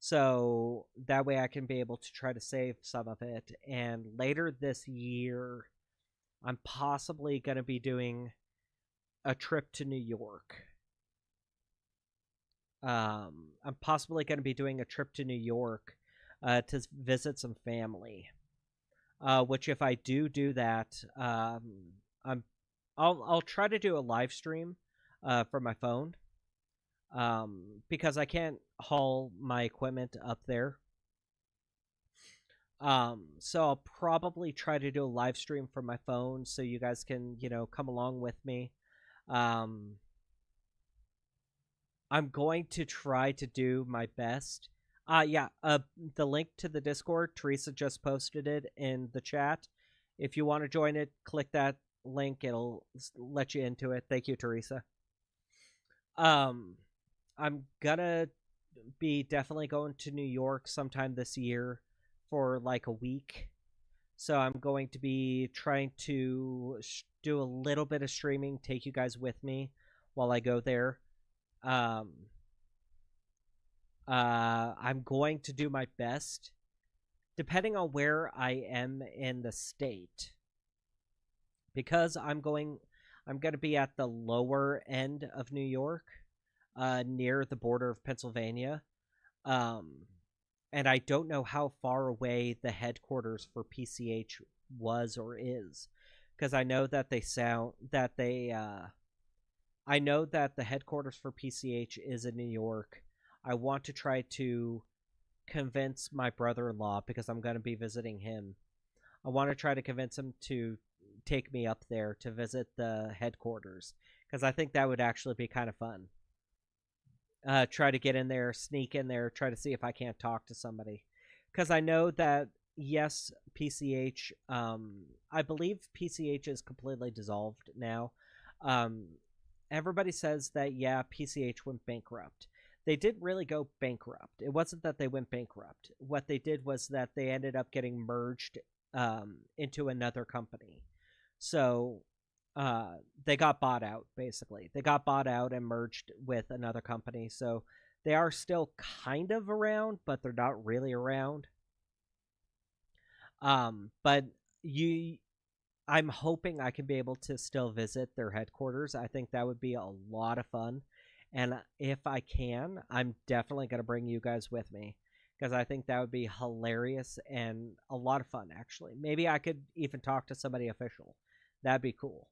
Speaker 1: So that way I can be able to try to save some of it. And later this year, I'm possibly going to be doing a trip to New York. I'm possibly going to be doing a trip to New York to visit some family. Which, if I do that, I'll try to do a live stream from my phone. Because I can't haul my equipment up there. So I'll probably try to do a live stream from my phone so you guys can, come along with me. I'm going to try to do my best. The link to the Discord, Teresa just posted it in the chat. If you want to join it, click that link. It'll let you into it. Thank you, Teresa. I'm gonna be definitely going to New York sometime this year for like a week. So I'm going to be trying to do a little bit of streaming, take you guys with me while I go there. I'm going to do my best, depending on where I am in the state. Because I'm going to be at the lower end of New York. Near the border of Pennsylvania. And I don't know how far away the headquarters for PCH was or is. Because I know that I know that the headquarters for PCH is in New York. I want to try to convince my brother-in-law, because I'm going to be visiting him. I want to try to convince him to take me up there to visit the headquarters. Because I think that would actually be kind of fun. Try to get in there, sneak in there, try to see if I can't talk to somebody. Because I know that yes, PCH. I believe PCH is completely dissolved now. Um, Everybody says that yeah, PCH went bankrupt. They didn't really go bankrupt. It wasn't that they went bankrupt. What they did was that they ended up getting merged into another company. So they got bought out, basically. They got bought out and merged with another company. So they are still kind of around, but they're not really around. But you I'm hoping I can be able to still visit their headquarters. I think that would be a lot of fun. And if I can, I'm definitely going to bring you guys with me because I think that would be hilarious and a lot of fun, actually. Maybe I could even talk to somebody official. That'd be cool.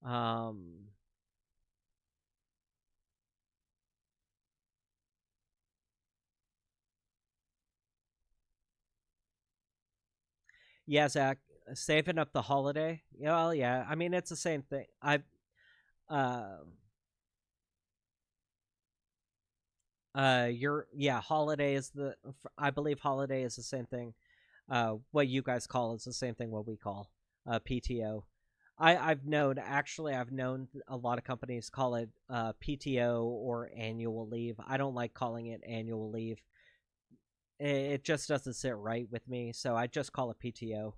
Speaker 1: Um, yeah, Zach, saving up the holiday. Yeah, well, yeah. I mean, it's the same thing. Uh, holiday is I believe holiday is the same thing. What you guys call is the same thing what we call PTO. I've known a lot of companies call it PTO or annual leave. I don't like calling it annual leave. It just doesn't sit right with me, so I just call it PTO.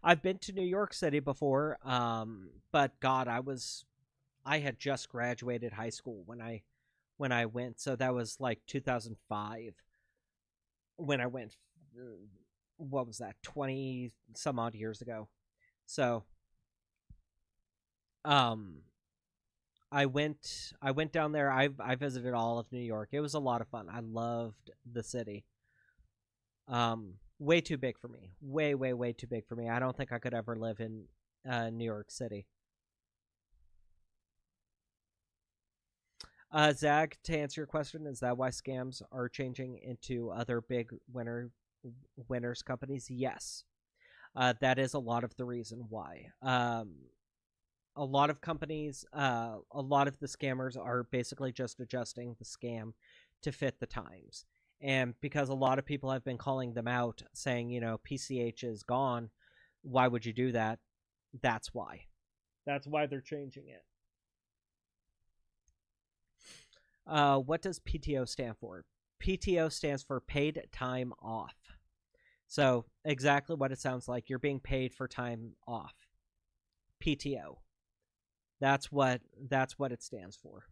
Speaker 1: I've been to New York City before, but God, I had just graduated high school when I went, so that was like 2005 when I went. What was that? 20 some odd years ago. So, um, I went down there. I visited all of New York. It was a lot of fun. I loved the city. Way too big for me. Way too big for me. I don't think I could ever live in New York City. Zag, to answer your question, is that why scams are changing into other big winners companies? Yes, that is a lot of the reason why. A lot of companies, a lot of the scammers are basically just adjusting the scam to fit the times. And because a lot of people have been calling them out saying, PCH is gone, why would you do that? That's why. That's why they're changing it. What does PTO stand for? PTO stands for paid time off. So, exactly what it sounds like. You're being paid for time off. PTO. That's what it stands for.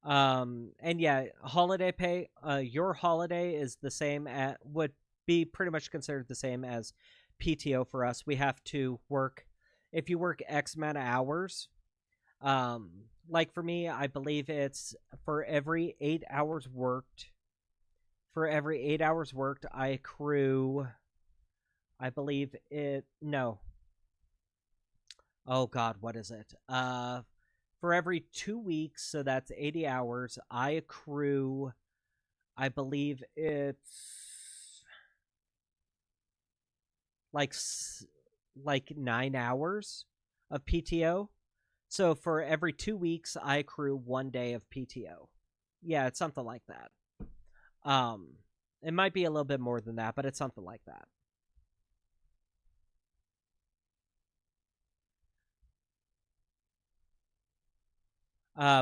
Speaker 1: And yeah, holiday pay, your holiday is the same at would be pretty much considered the same as PTO for us. We have to work if you work X amount of hours. Like for me, I believe it's for every 8 hours worked. For every 8 hours worked, I accrue. I believe it. No. Oh God, what is it? For every 2 weeks, so that's 80 hours, I accrue, I believe it's like 9 hours of PTO. So for every 2 weeks, I accrue 1 day of PTO. Yeah, it's something like that. It might be a little bit more than that, but it's something like that.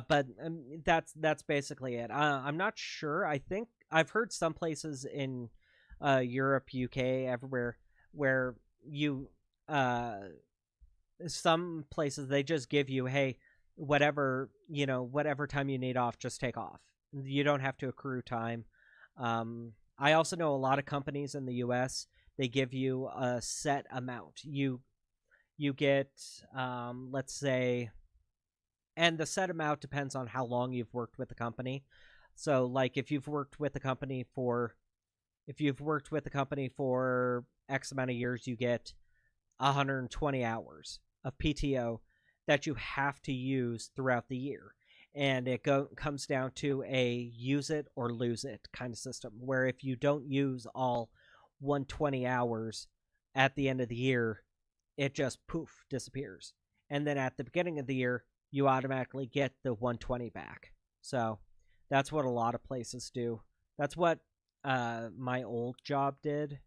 Speaker 1: But that's basically it. I'm not sure. I think I've heard some places in Europe, UK, everywhere where you some places they just give you, hey, whatever time you need off, just take off. You don't have to accrue time. I also know a lot of companies in the US, they give you a set amount. You get let's say, and the set amount depends on how long you've worked with the company. So like if you've worked with the company for X amount of years, you get 120 hours of PTO that you have to use throughout the year. And it comes down to a use it or lose it kind of system, where if you don't use all 120 hours at the end of the year, it just poof disappears. And then at the beginning of the year, you automatically get the 120 back. So that's what a lot of places do. That's what my old job did.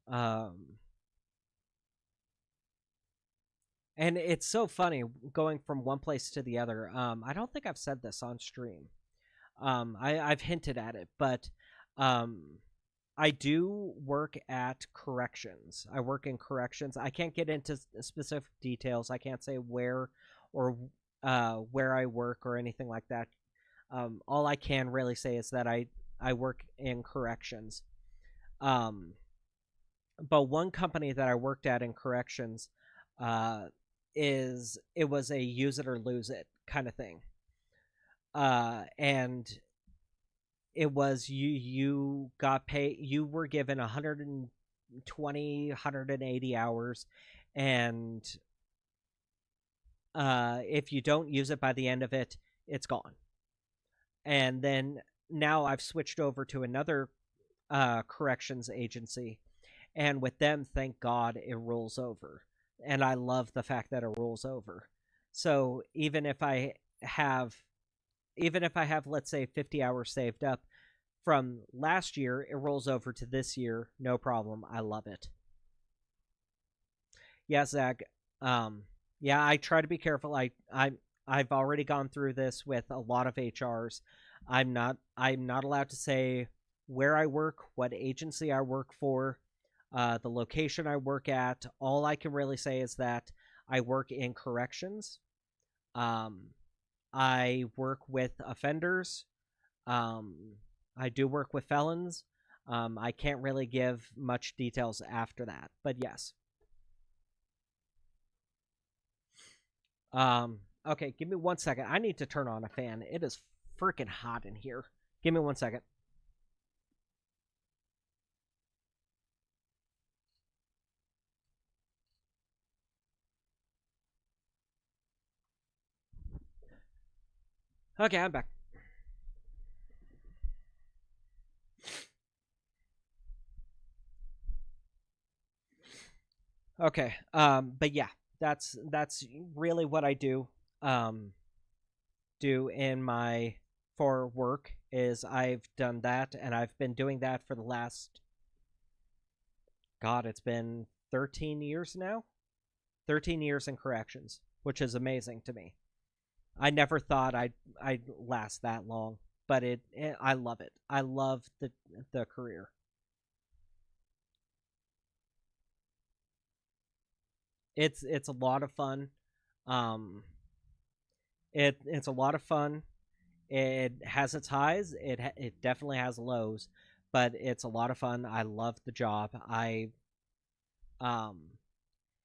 Speaker 1: And it's so funny going from one place to the other. I don't think I've said this on stream. I've hinted at it, but I do work at corrections. I work in corrections. I can't get into specific details. I can't say where or where I work or anything like that. All I can really say is that I work in corrections. But one company that I worked at in corrections it was a use it or lose it kind of thing. And it was you got paid, you were given 120 180 hours, and if you don't use it by the end of it, it's gone. And then now I've switched over to another corrections agency, and with them, thank God, it rolls over. And I love the fact that it rolls over. So even if I have, let's say, 50 hours saved up from last year, it rolls over to this year, no problem. I love it. Yeah, Zach. Yeah, I try to be careful. I've already gone through this with a lot of HRs. I'm not allowed to say where I work, what agency I work for, the location I work at. All I can really say is that I work in corrections. I work with offenders. I do work with felons. I can't really give much details after that, but yes. Okay, give me 1 second. I need to turn on a fan. It is freaking hot in here. Give me 1 second. Okay, I'm back. Okay, but yeah, that's really what I do. Do in my for work is I've done that, and I've been doing that for the last, God, it's been 13 years now. 13 years in corrections, which is amazing to me. I never thought I'd last that long, but I love it. I love the career. It's a lot of fun. Um, it's a lot of fun. It has its highs. It definitely has lows, but it's a lot of fun. I love the job. Um,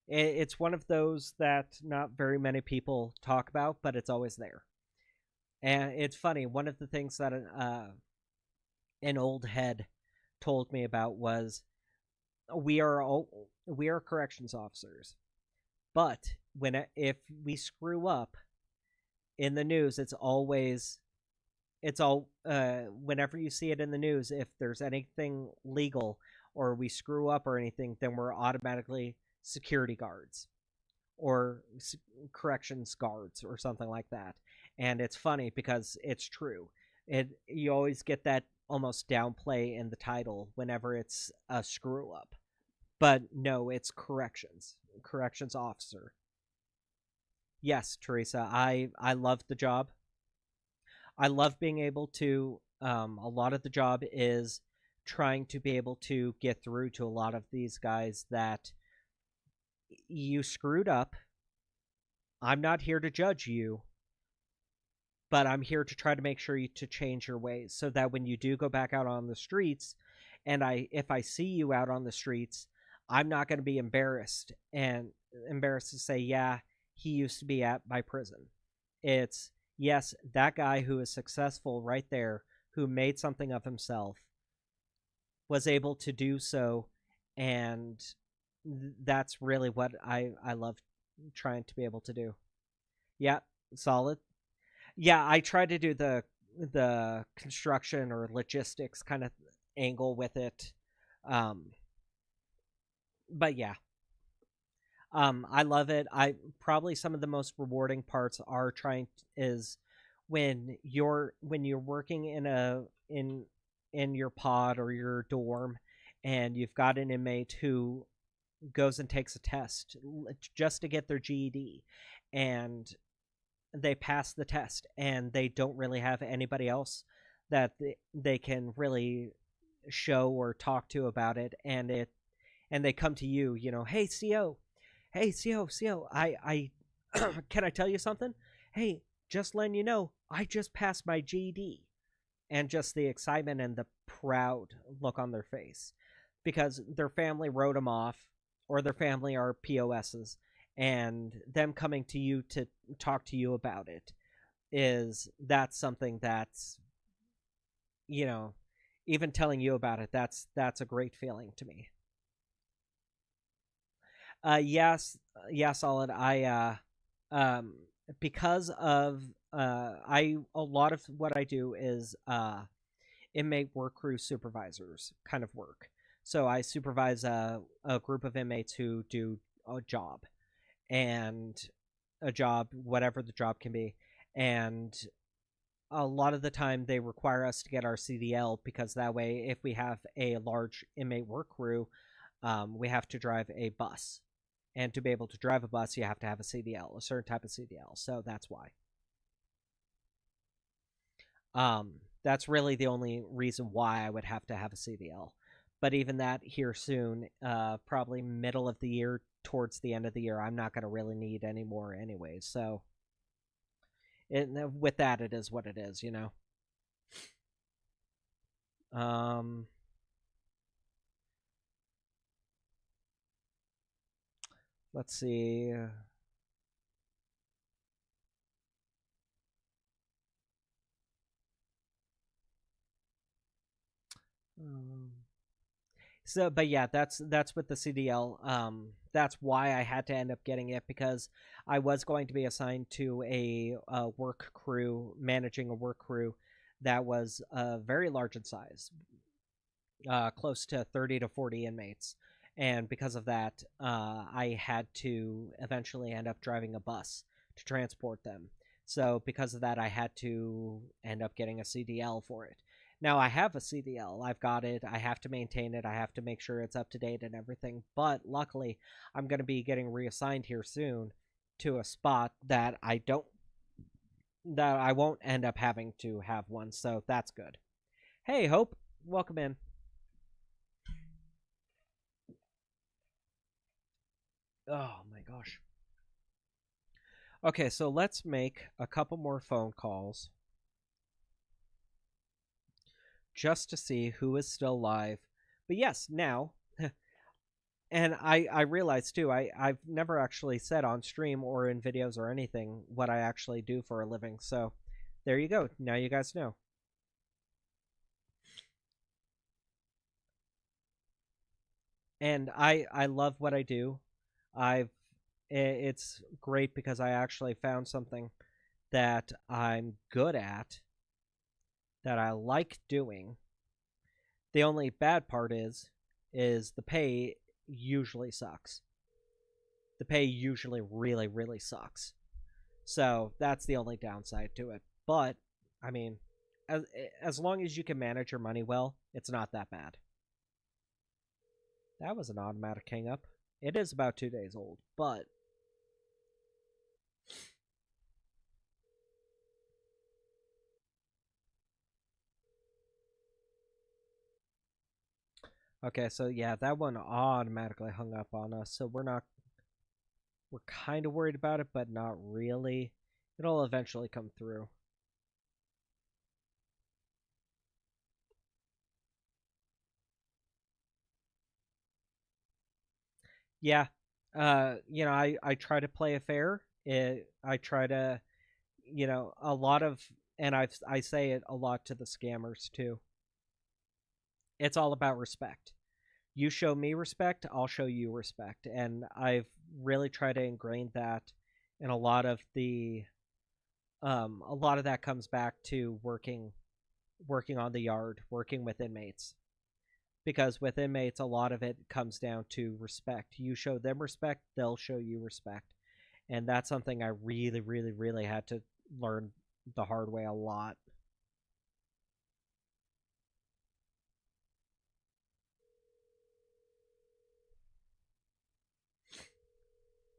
Speaker 1: it's one of those that not very many people talk about, but it's always there. And it's funny. One of the things that an old head told me about was we are corrections officers, but if we screw up in the news, it's all whenever you see it in the news, if there's anything legal or we screw up or anything, then we're automatically security guards or corrections guards or something like that. And it's funny because it's true. You always get that almost downplay in the title whenever it's a screw up. But no, it's corrections officer. Yes, Teresa, I love the job. I love being able to. A lot of the job is trying to be able to get through to a lot of these guys that you screwed up. I'm not here to judge you, but I'm here to try to make sure to change your ways so that when you do go back out on the streets, and if I see you out on the streets, I'm not going to be embarrassed to say, yeah, he used to be at my prison. It's, yes, that guy who is successful right there, who made something of himself, was able to do so, and that's really what I love trying to be able to do. Yeah, solid. Yeah, I try to do the construction or logistics kind of angle with it. But yeah, I love it. I probably some of the most rewarding parts are is when you're working in your pod or your dorm, and you've got an inmate who goes and takes a test just to get their GED, and they pass the test, and they don't really have anybody else that they can really show or talk to about it, and they come to you, hey CO, I can I tell you something? Hey, just letting you know, I just passed my GED, and just the excitement and the proud look on their face because their family wrote them off, or their family are POSs, and them coming to you to talk to you about it that's something that's, you know, even telling you about it, that's a great feeling to me. Yes, Solid. Um, because of a lot of what I do is inmate work crew supervisors kind of work. So I supervise a group of inmates who do a job, and whatever the job can be, and a lot of the time they require us to get our CDL because that way, if we have a large inmate work crew, we have to drive a bus. And to be able to drive a bus, you have to have a CDL, a certain type of CDL. So that's why. That's really the only reason why I would have to have a CDL. But even that here soon, probably middle of the year, towards the end of the year, I'm not going to really need any more anyways. So with that, it is what it is, Let's see. So, but yeah, that's with the CDL. That's why I had to end up getting it, because I was going to be assigned to a work crew, managing a work crew that was very large in size, close to 30 to 40 inmates. And because of that, I had to eventually end up driving a bus to transport them. So because of that, I had to end up getting a CDL for it. Now I have a CDL. I've got it. I have to maintain it. I have to make sure it's up to date and everything. But luckily, I'm going to be getting reassigned here soon to a spot that I won't end up having to have one. So that's good. Hey, Hope, welcome in. Oh my gosh. Okay, so let's make a couple more phone calls just to see who is still live. But yes, now, and I realized too, I've never actually said on stream or in videos or anything what I actually do for a living. So there you go. Now you guys know. And I love what I do. It's great because I actually found something that I'm good at, that I like doing. The only bad part is the pay usually sucks. The pay usually really, really sucks. So that's the only downside to it. But I mean, as long as you can manage your money well, it's not that bad. That was an automatic hang up. It is about 2 days old, but okay, so yeah, that one automatically hung up on us. So we're kind of worried about it, but not really. It'll eventually come through. Yeah. I try to play it fair. I try to, a lot of, and I say it a lot to the scammers too. It's all about respect. You show me respect, I'll show you respect. And I've really tried to ingrain that in a lot of that comes back to working on the yard, working with inmates. because with inmates, a lot of it comes down to respect. You show them respect, they'll show you respect. And that's something I really, really, really had to learn the hard way a lot.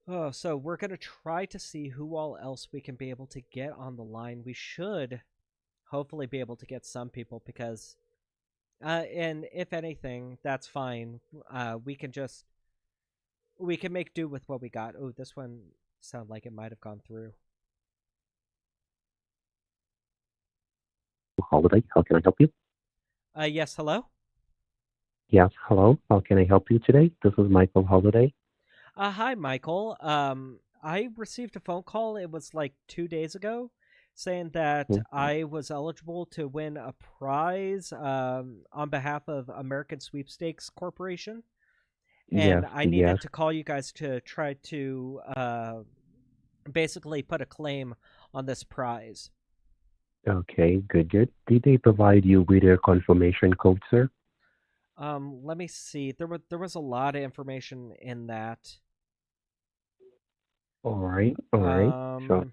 Speaker 1: Oh, so we're going to try to see who all else we can be able to get on the line. We should hopefully be able to get some people because, and if anything, that's fine. We can make do with what we got. Oh, this one sounded like it might have gone through.
Speaker 6: Holiday, how can I help you?
Speaker 1: Yes, hello?
Speaker 6: Yes, hello. How can I help you today? This is Michael Holiday.
Speaker 1: Hi, Michael. I received a phone call. It was like 2 days ago, saying that
Speaker 6: Mhm.
Speaker 1: I was eligible to win a prize on behalf of American Sweepstakes Corporation, and
Speaker 6: Yes,
Speaker 1: I
Speaker 6: yes.
Speaker 1: needed to call you guys to try to basically put a claim on this prize.
Speaker 6: Okay, good, good. Did they provide you with a confirmation code, sir?
Speaker 1: Let me see. There was a lot of information in that.
Speaker 6: All right, all right. So,
Speaker 1: Um,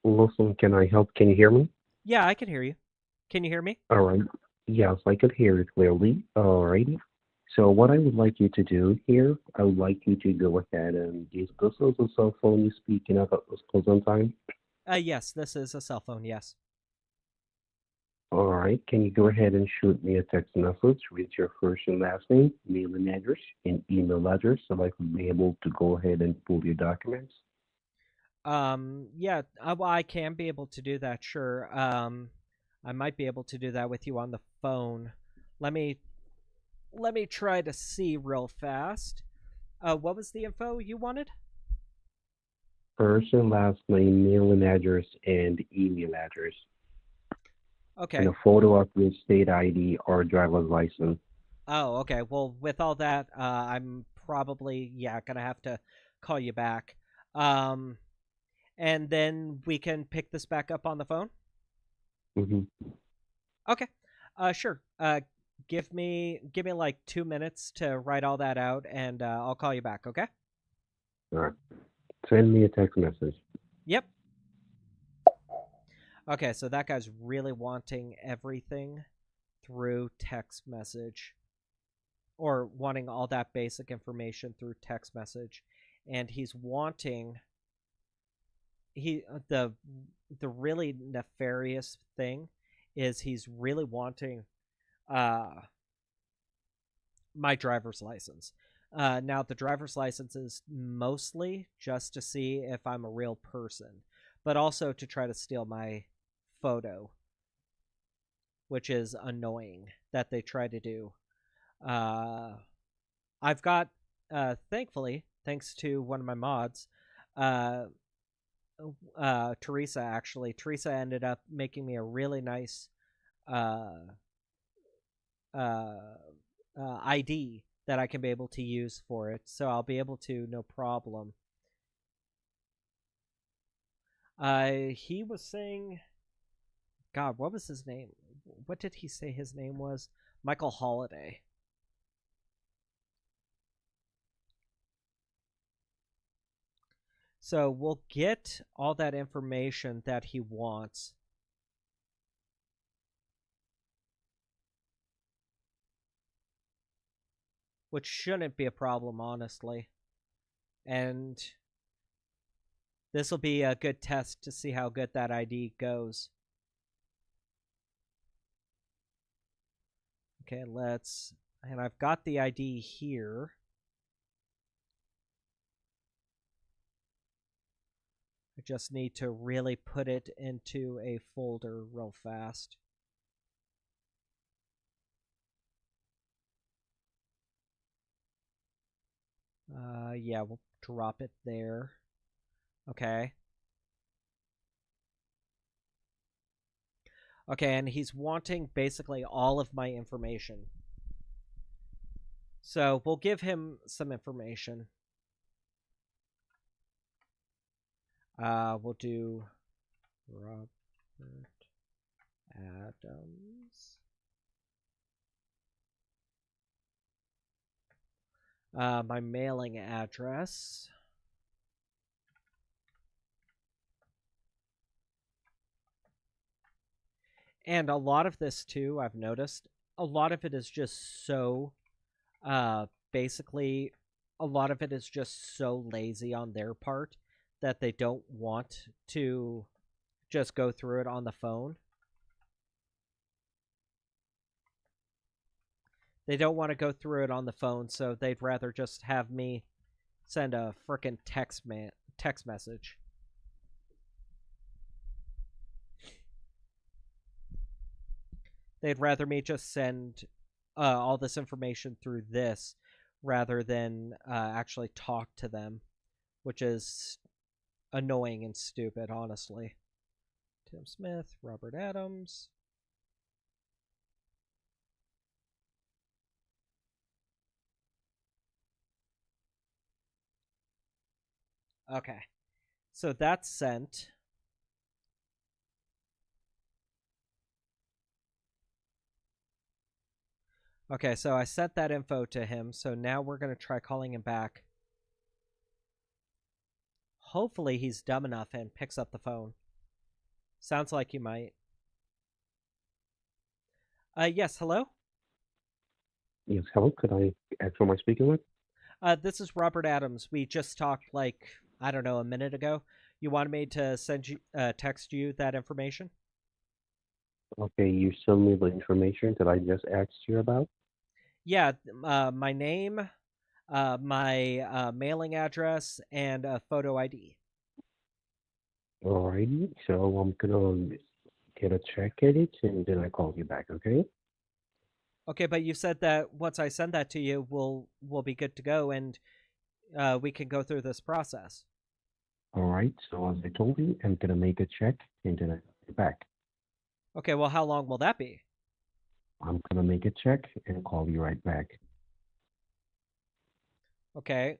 Speaker 6: listen, can I help? Can you hear me?
Speaker 1: yeah, I can hear you. Can you hear me?
Speaker 6: All right. Yes, I could hear it clearly. All righty. So what I would like you to do here, I would like you to go ahead and use this is a cell phone you're speaking of at this present time.
Speaker 1: Yes, this is a cell phone. Yes.
Speaker 6: All right. Can you go ahead and shoot me a text message with your first and last name, mailing address, and email address so I could be able to go ahead and pull your documents?
Speaker 1: Yeah, well, I can be able to do that, sure. I might be able to do that with you on the phone. Let me try to see real fast. What was the info you wanted?
Speaker 6: First and last name, mailing address, and email address.
Speaker 1: Okay.
Speaker 6: And a photo of your state ID or driver's license.
Speaker 1: Oh, okay. Well, with all that, I'm probably gonna have to call you back. Um, and then we can pick this back up on the phone.
Speaker 6: Mm-hmm.
Speaker 1: Okay. Sure. Give me like 2 minutes to write all that out, and I'll call you back. Okay.
Speaker 6: All right. Send me a text message.
Speaker 1: Yep. Okay, so that guy's really wanting everything through text message, or wanting all that basic information through text message, and he's wanting the really nefarious thing is he's really wanting uh my driver's license. Now, the driver's license is mostly just to see if I'm a real person, but also to try to steal my photo, which is annoying that they try to do. Uh, I've got, thankfully, thanks to one of my mods, uh, Teresa, actually. Teresa ended up making me a really nice uh, uh, ID that I can be able to use for it, so I'll be able to, no problem. He was saying, God, what was his name? What did he say his name was? Michael Holiday. So we'll get all that information that he wants. Which shouldn't be a problem, honestly. And this will be a good test to see how good that ID goes. Okay, and I've got the ID here. I just need to really put it into a folder real fast. Yeah, we'll drop it there. Okay. Okay, and he's wanting basically all of my information. So we'll give him some information. We'll do Robert Adams. My mailing address. And a lot of this too, I've noticed, a lot of it is just so basically a lot of it is just so lazy on their part that they don't want to just go through it on the phone. They don't want to go through it on the phone, so they'd rather just have me send a frickin' text message. They'd rather me just send all this information through this rather than actually talk to them, which is annoying and stupid, honestly. Tim Smith, Robert Adams. Okay. So that's sent. Okay, so I sent that info to him, so now we're going to try calling him back. Hopefully he's dumb enough and picks up the phone. Sounds like he might. Yes, hello?
Speaker 6: Yes, hello. Could I ask who am I speaking with?
Speaker 1: This is Robert Adams. We just talked, like, I don't know, a minute ago. You wanted me to send you, text you that information?
Speaker 6: Okay, you sent me the information that I just asked you about.
Speaker 1: Yeah, my name, my mailing address, and a photo ID.
Speaker 6: Alrighty, so I'm gonna get a check at it and then I call you back, okay?
Speaker 1: Okay, but you said that once I send that to you, we'll be good to go, and we can go through this process.
Speaker 6: Alright, so as I told you, I'm gonna make a check and then I call you back.
Speaker 1: Okay, well, how long will that be?
Speaker 6: I'm gonna make a check and call you right back.
Speaker 1: Okay,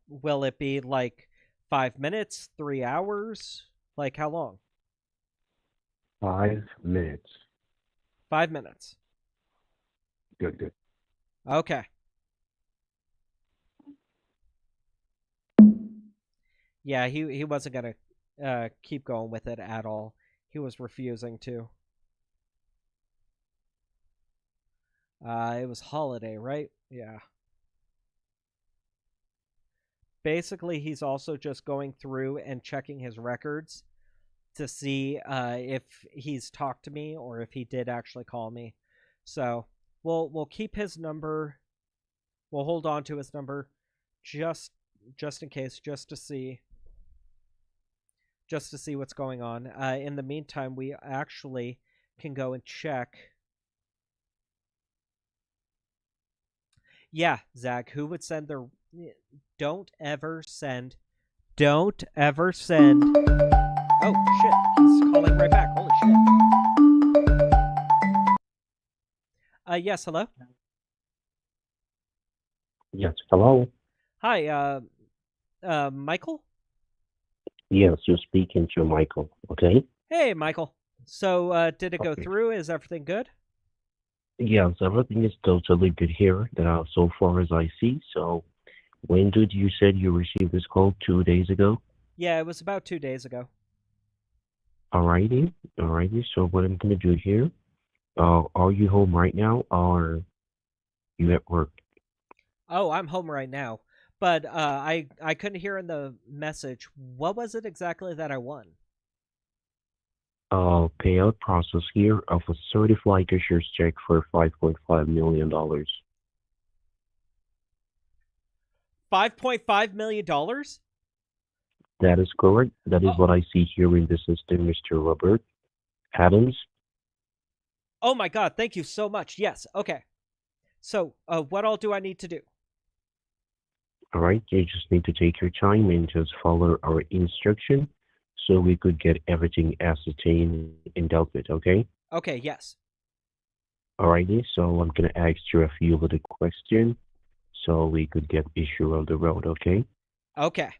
Speaker 1: will it be like 5 minutes, 3 hours? Like how long?
Speaker 6: 5 minutes.
Speaker 1: 5 minutes.
Speaker 6: Good, good.
Speaker 1: Okay. Yeah, he wasn't gonna keep going with it at all. He was refusing to. It was holiday, right? Yeah. Basically, he's also just going through and checking his records to see if he's talked to me or if he did actually call me. So we'll keep his number. We'll hold on to his number just in case, just to see what's going on. In the meantime, we actually can go and check. Yeah, Zach, who would send their... Don't ever send... Oh, shit. He's calling right back. Holy shit. Yes, hello?
Speaker 6: Yes, hello?
Speaker 1: Hi, Michael?
Speaker 6: Yes, you're speaking to Michael, okay?
Speaker 1: Hey, Michael. So, did it go
Speaker 6: Okay.
Speaker 1: through? Is everything good?
Speaker 6: Yes, everything is totally good here, so far as I see. So, when did you said you received this call? 2 days ago?
Speaker 1: Yeah, it was about 2 days ago.
Speaker 6: Alrighty. So what I'm gonna do here, are you home right now or you at work?
Speaker 1: Oh, I'm home right now. But I couldn't hear in the message. What was it exactly that I won?
Speaker 6: Payout process here of a certified cashier's check for $5.5 million.
Speaker 1: $5.5 million?
Speaker 6: That is correct. That is
Speaker 1: Oh.
Speaker 6: what I see here in the system, Mr. Robert Adams.
Speaker 1: Oh my god, thank you so much. Yes, okay. So, what all do I need to do?
Speaker 6: Alright, you just need to take your time and just follow our instruction so we could get everything ascertained and dealt with, okay?
Speaker 1: Okay, yes.
Speaker 6: Alrighty, so I'm gonna ask you a few little questions so we could get issue on the road, okay?
Speaker 1: Okay.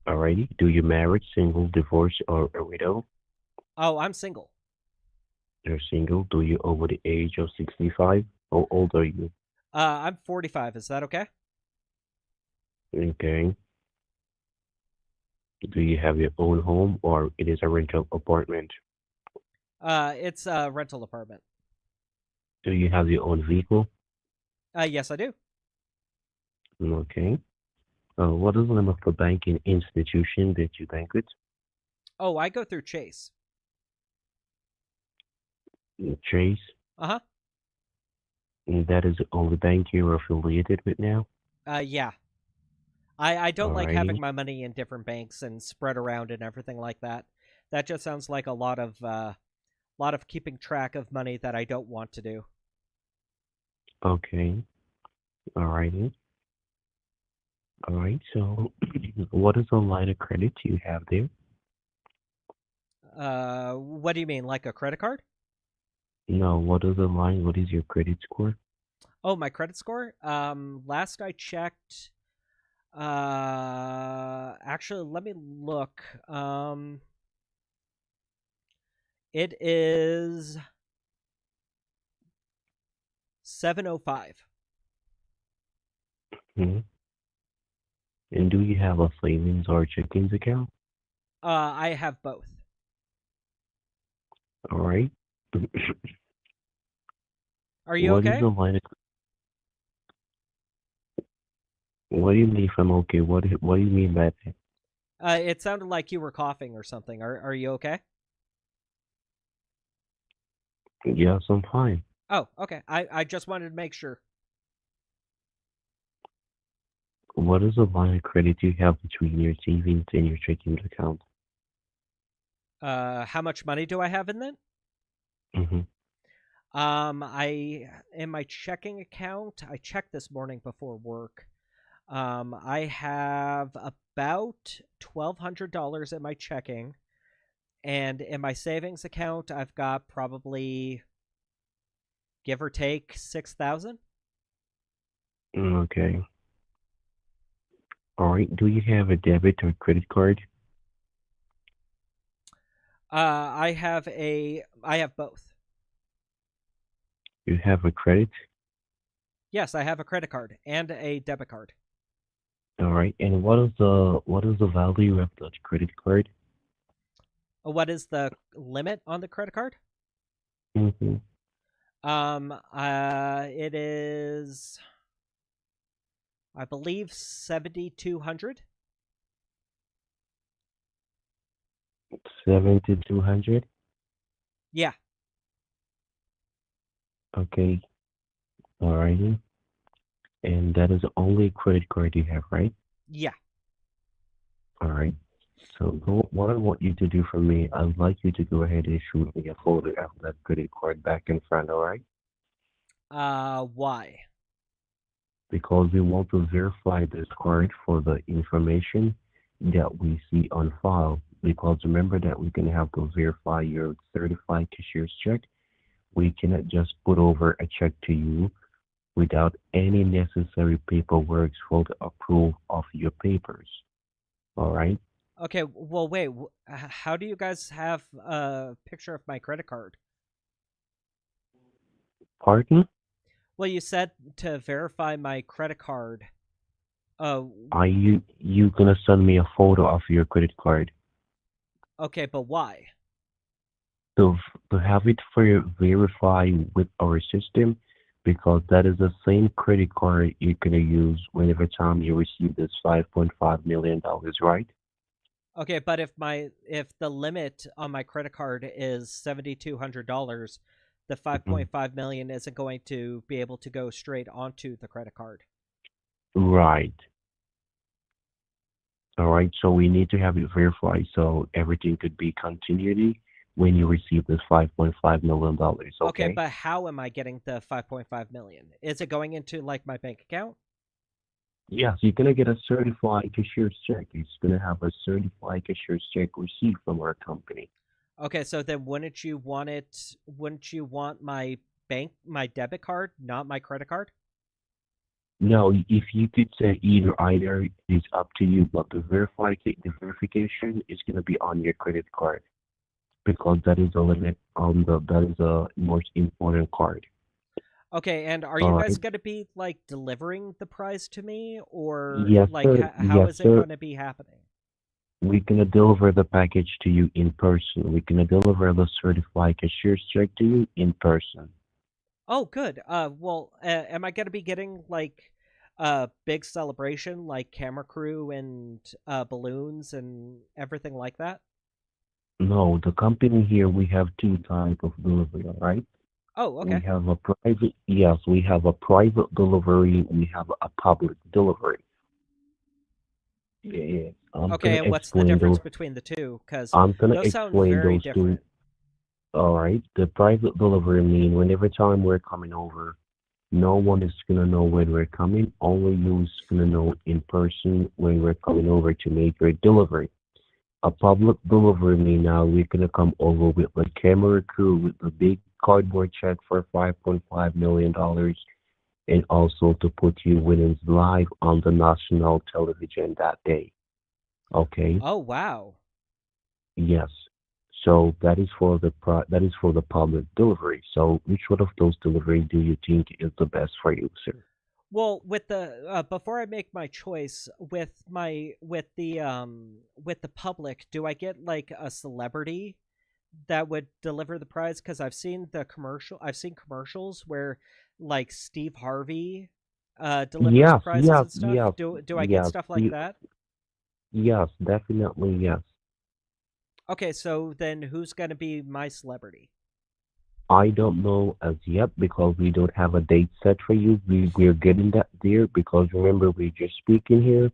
Speaker 6: Alrighty, do you married, single, divorced, or a widow?
Speaker 1: Oh, I'm single.
Speaker 6: You're single. Do you over the age of 65? How old are you?
Speaker 1: I'm 45. Is that okay?
Speaker 6: Okay. Do you have your own home or it is a rental apartment?
Speaker 1: It's a rental apartment.
Speaker 6: Do you have your own vehicle?
Speaker 1: Yes, I do.
Speaker 6: Okay. What is the name of the banking institution that you bank with?
Speaker 1: Oh, I go through Chase.
Speaker 6: Chase.
Speaker 1: Uh-huh.
Speaker 6: And that is the only bank you're affiliated with now?
Speaker 1: Yeah. I don't like having
Speaker 6: Alrighty.
Speaker 1: my money in different banks and spread around and everything like that. That just sounds like a lot of keeping track of money that I don't want to do.
Speaker 6: Okay. Alrighty. Alright, so what is the line of credit you have there?
Speaker 1: What do you mean, like a credit card?
Speaker 6: No, what is the line? What is your credit score?
Speaker 1: Oh, my credit score? Last I checked, actually, let me look. It is 705.
Speaker 6: Hmm. And do you have a savings or checkings account?
Speaker 1: I have both.
Speaker 6: Alright.
Speaker 1: Are you
Speaker 6: What is
Speaker 1: okay?
Speaker 6: the line of, what do you mean if I'm okay? What do you mean by that?
Speaker 1: It sounded like you were coughing or something. Are you okay?
Speaker 6: Yes, I'm fine.
Speaker 1: Oh, okay. I just wanted to make sure.
Speaker 6: What is the line of credit you have between your savings and your checking account?
Speaker 1: How much money do I have in that?
Speaker 6: Mm-hmm.
Speaker 1: I in my checking account, I checked this morning before work. I have about $1,200 in my checking, and in my savings account, I've got probably give or take 6,000.
Speaker 6: Okay. Alright. Do you have a debit or credit card?
Speaker 1: I have both.
Speaker 6: You have a credit?
Speaker 1: Yes, I have a credit card and a debit card.
Speaker 6: Alright. And what is the value of that credit card?
Speaker 1: What is the limit on the credit card?
Speaker 6: Mm-hmm.
Speaker 1: It is, I believe, 7,200.
Speaker 6: 7,200?
Speaker 1: Yeah,
Speaker 6: Okay. Alrighty. And that is the only credit card you have, right?
Speaker 1: yeah.
Speaker 6: Alright. So what I want you to do for me, I'd like you to go ahead and shoot me a photo of that credit card back in front, alright?
Speaker 1: Why?
Speaker 6: Because we want to verify this card for the information that we see on file. Because remember that we can have to verify your certified cashier's check. We cannot just put over a check to you without any necessary paperwork for the approval of your papers. All right?
Speaker 1: Okay, well, wait. How do you guys have a picture of my credit card?
Speaker 6: Pardon?
Speaker 1: Well, you said to verify my credit card. Uh,
Speaker 6: Are you gonna send me a photo of your credit card
Speaker 1: okay, but why?
Speaker 6: to have it for verify with our system? Because that is the same credit card you're gonna use whenever time you receive this $5.5 million, right?
Speaker 1: Okay, but if the limit on my credit card is $7,200, the
Speaker 6: Mhm.
Speaker 1: 5.5 million isn't going to be able to go straight onto the credit card.
Speaker 6: Right. All right. So we need to have it verified so everything could be continuity when you receive this $5.5 million.
Speaker 1: Okay,
Speaker 6: Okay.
Speaker 1: but how am I getting the 5.5 million? Is it going into like my bank account?
Speaker 6: Yes, you're gonna get a certified cashier's check. It's gonna have a certified cashier's check receipt from our company.
Speaker 1: Okay, so then wouldn't you want my debit card, not my credit card?
Speaker 6: No, if you could say either, it's up to you. But the verification is gonna be on your credit card because that is a limit on that is a most important card.
Speaker 1: Okay, and are you
Speaker 6: All
Speaker 1: guys
Speaker 6: right.
Speaker 1: going to be like delivering the prize to me, or
Speaker 6: Yes,
Speaker 1: like
Speaker 6: sir.
Speaker 1: how
Speaker 6: Yes,
Speaker 1: is it
Speaker 6: sir.
Speaker 1: going to be happening?
Speaker 6: We're gonna deliver the package to you in person. We're gonna deliver the certified cashier's check to you in person.
Speaker 1: Oh, good. Well, am I going to be getting like a big celebration, like camera crew and balloons and everything like that?
Speaker 6: No, the company here, we have two type of delivery, all right?
Speaker 1: Oh,
Speaker 6: We
Speaker 1: okay.
Speaker 6: have a private, yes, we have a private delivery. We have a public delivery. Yeah, I'm
Speaker 1: Okay,
Speaker 6: gonna
Speaker 1: and what's the
Speaker 6: explain
Speaker 1: difference
Speaker 6: those.
Speaker 1: between the two? Because
Speaker 6: I'm gonna
Speaker 1: those sound
Speaker 6: explain
Speaker 1: very
Speaker 6: those two.
Speaker 1: different.
Speaker 6: All right. The private delivery mean whenever time we're coming over, no one is gonna know when we're coming. Only you's gonna know in person when we're coming over to make your delivery. A public delivery mean now we're gonna come over with the camera crew with the big cardboard check for $5.5 million, and also to put you winnings live on the national television that day. Okay.
Speaker 1: Oh, wow.
Speaker 6: Yes. So that is for that is for the public delivery. So which one of those delivery do you think is the best for you, sir?
Speaker 1: Well, with the before I make my choice with the public, do I get like a celebrity that would deliver the prize? Because I've seen commercials where like Steve Harvey delivers
Speaker 6: Yes,
Speaker 1: prizes
Speaker 6: yes,
Speaker 1: and stuff.
Speaker 6: yes,
Speaker 1: Do I get
Speaker 6: yes,
Speaker 1: stuff like that?
Speaker 6: yes, definitely yes.
Speaker 1: Okay, so then who's gonna be my celebrity?
Speaker 6: I don't know as yet because we don't have a date set for you. We're getting that there because remember we're just speaking here,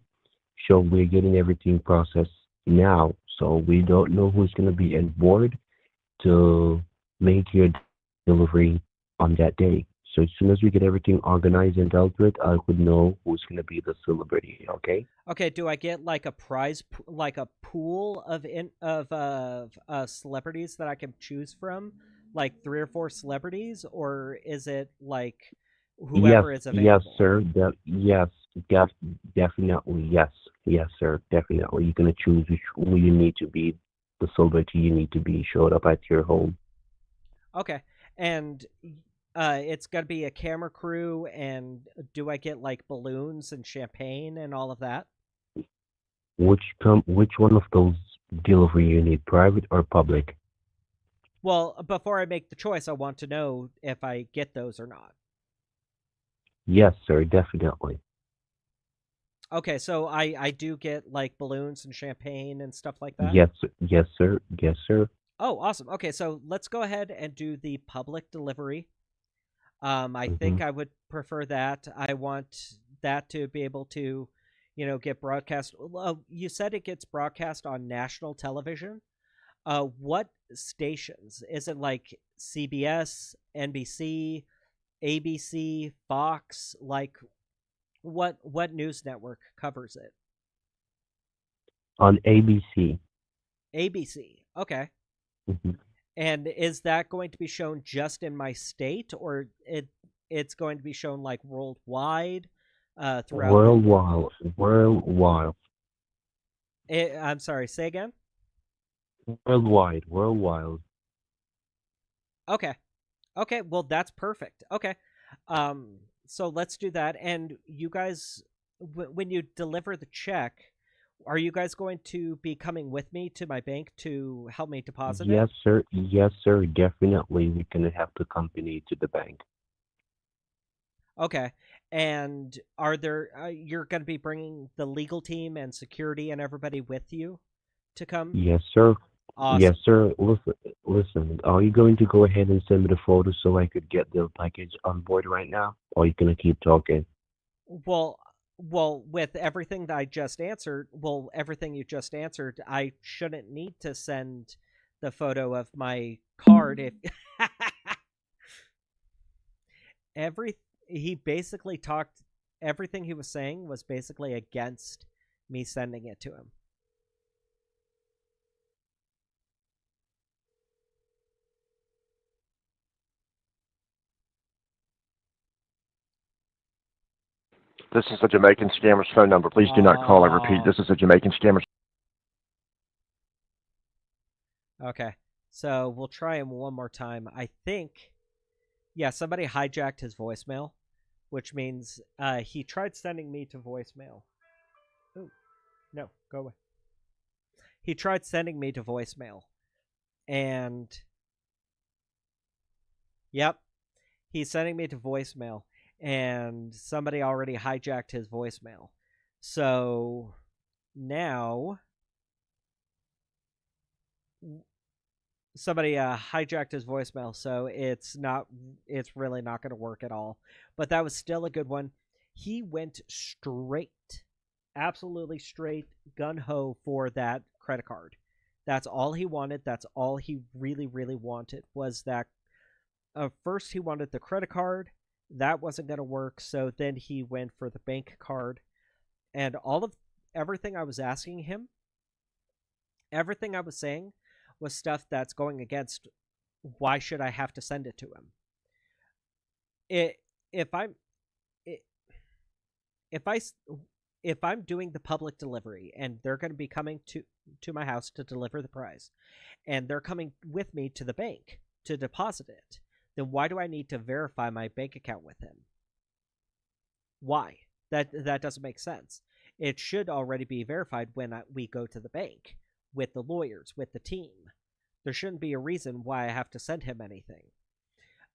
Speaker 6: so we're getting everything processed now. So we don't know who's gonna be on board to make your delivery on that day. So as soon as we get everything organized and dealt with, I would know who's gonna be the celebrity. Okay?
Speaker 1: Okay, do I get like a like a pool of celebrities that I can choose from, like three or four celebrities, or is it like
Speaker 6: Yes,
Speaker 1: whoever is
Speaker 6: yes,
Speaker 1: available?
Speaker 6: sir. Yes, def, definitely. Yes, yes, sir. Definitely. You're gonna choose who you need to be, the celebrity you need to be showed up at your home.
Speaker 1: Okay, and it's gonna be a camera crew, and do I get like balloons and champagne and all of that?
Speaker 6: Which one of those delivery you need, private or public?
Speaker 1: Well, before I make the choice, I want to know if I get those or not.
Speaker 6: Yes, sir. Definitely.
Speaker 1: Okay, so I do get like balloons and champagne and stuff like that.
Speaker 6: Yes, yes, sir. Yes, sir.
Speaker 1: Oh, awesome. Okay, so let's go ahead and do the public delivery. I
Speaker 6: Mm-hmm.
Speaker 1: think I would prefer that. I want that to be able to, get broadcast. You said it gets broadcast on national television. What stations? Is it like CBS, NBC, ABC, Fox? Like what news network covers it?
Speaker 6: On ABC.
Speaker 1: ABC. Okay.
Speaker 6: Mhm.
Speaker 1: And is that going to be shown just in my state, or it's going to be shown like worldwide, throughout the?
Speaker 6: Worldwide, worldwide,
Speaker 1: I'm sorry. Say again.
Speaker 6: worldwide.
Speaker 1: Okay. Okay. Well, that's perfect. Okay. So let's do that. And you guys, when you deliver the check, are you guys going to be coming with me to my bank to help me deposit it?
Speaker 6: Yes, sir. Yes, sir. Definitely, we can have the company to the bank.
Speaker 1: Okay. And are there you're going to be bringing the legal team and security and everybody with you to come?
Speaker 6: Yes, sir. Yes,
Speaker 1: Awesome.
Speaker 6: sir. Listen. Are you going to go ahead and send me the photo so I could get the package on board right now? Or are you gonna keep talking?
Speaker 1: Well, with everything that I just answered, everything you just answered, I shouldn't need to send the photo of my card if every he basically talked everything he was saying was basically against me sending it to him.
Speaker 2: This is a Jamaican scammer's phone number. Please do not call. I repeat,
Speaker 1: Oh,
Speaker 2: this is a Jamaican scammer's.
Speaker 1: okay. So we'll try him one more time. I think Yeah, somebody hijacked his voicemail, which means he tried sending me to voicemail. Oh, no, go away. He tried sending me to voicemail. And, yep, he's sending me to voicemail. And somebody already hijacked his voicemail. So, now somebody hijacked his voicemail, so it's really not going to work at all. But that was still a good one. He went straight, absolutely straight, gun-ho for that credit card. That's all he wanted. That's all he really, really wanted was that. First, he wanted the credit card. That wasn't going to work, so then he went for the bank card. And everything I was asking him, everything I was saying, was stuff that's going against why should I have to send it to him. If I'm doing the public delivery and they're going to be coming to my house to deliver the prize, and they're coming with me to the bank to deposit it, then why do I need to verify my bank account with him? Why? That doesn't make sense. It should already be verified when we go to the bank with the lawyers, with the team. There shouldn't be a reason why I have to send him anything.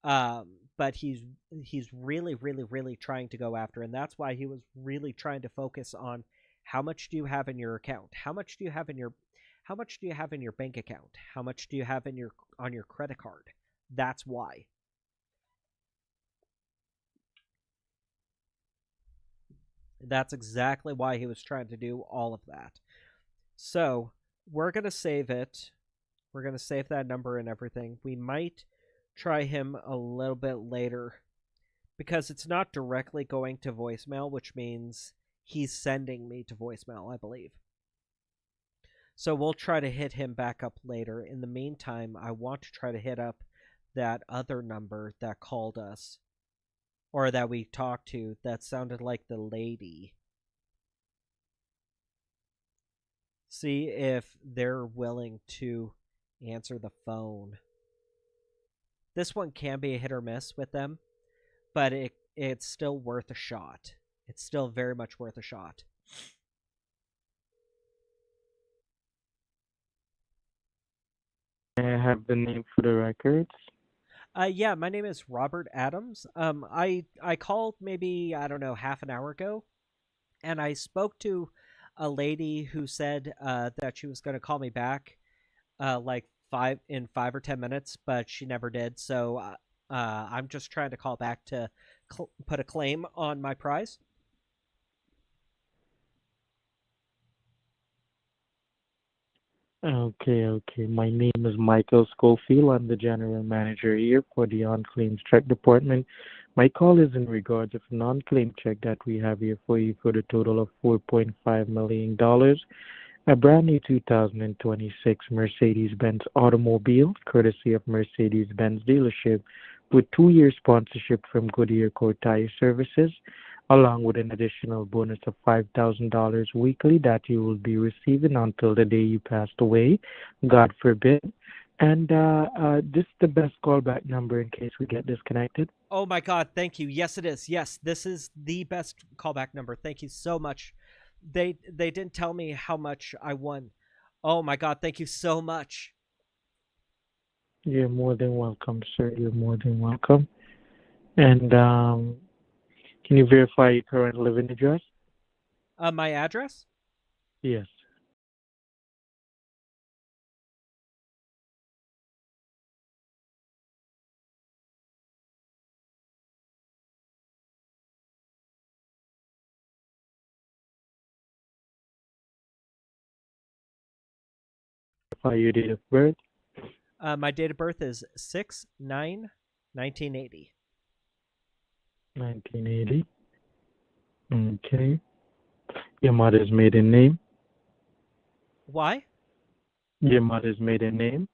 Speaker 1: But he's really, really, really trying to go after, and that's why he was really trying to focus on how much do you have in your account? How much do you have in your bank account? How much do you have on your credit card? That's why. That's exactly why he was trying to do all of that. So, we're going to save it. We're going to save that number and everything. We might try him a little bit later because it's not directly going to voicemail, which means he's sending me to voicemail, I believe. So we'll try to hit him back up later. In the meantime, I want to try to hit up that other number that called us, or that we talked to, that sounded like the lady. See if they're willing to answer the phone. This one can be a hit or miss with them, but it's still worth a shot. It's still very much worth a shot.
Speaker 7: May I have the name for the records?
Speaker 1: Yeah, my name is Robert Adams. I called maybe, I don't know, half an hour ago, and I spoke to a lady who said that she was going to call me back like 5 or 10 minutes, but she never did. So I'm just trying to call back to put a claim on my prize.
Speaker 7: Okay. My name is Michael Schofield. I'm the general manager here for the on-claims check department. My call is in regards of a non-claim check that we have here for you for the total of $4.5 million. A brand new 2026 Mercedes-Benz automobile, courtesy of Mercedes-Benz dealership, with 2-year sponsorship from Goodyear Core Tire Services, along with an additional bonus of $5,000 weekly that you will be receiving until the day you passed away, God forbid. And this is the best callback number in case we get disconnected.
Speaker 1: Oh my God, thank you. Yes, it is. Yes, this is the best callback number. Thank you so much. They didn't tell me how much I won. Oh my God, thank you so much.
Speaker 7: You're more than welcome, sir. You're more than welcome. And can you verify your current living address?
Speaker 1: My address?
Speaker 7: Yes. Verify your date of birth.
Speaker 1: My date of birth is 6/9/1980.
Speaker 7: 1980. Okay. Your mother's maiden name?
Speaker 1: Why?
Speaker 7: Your mother's maiden name?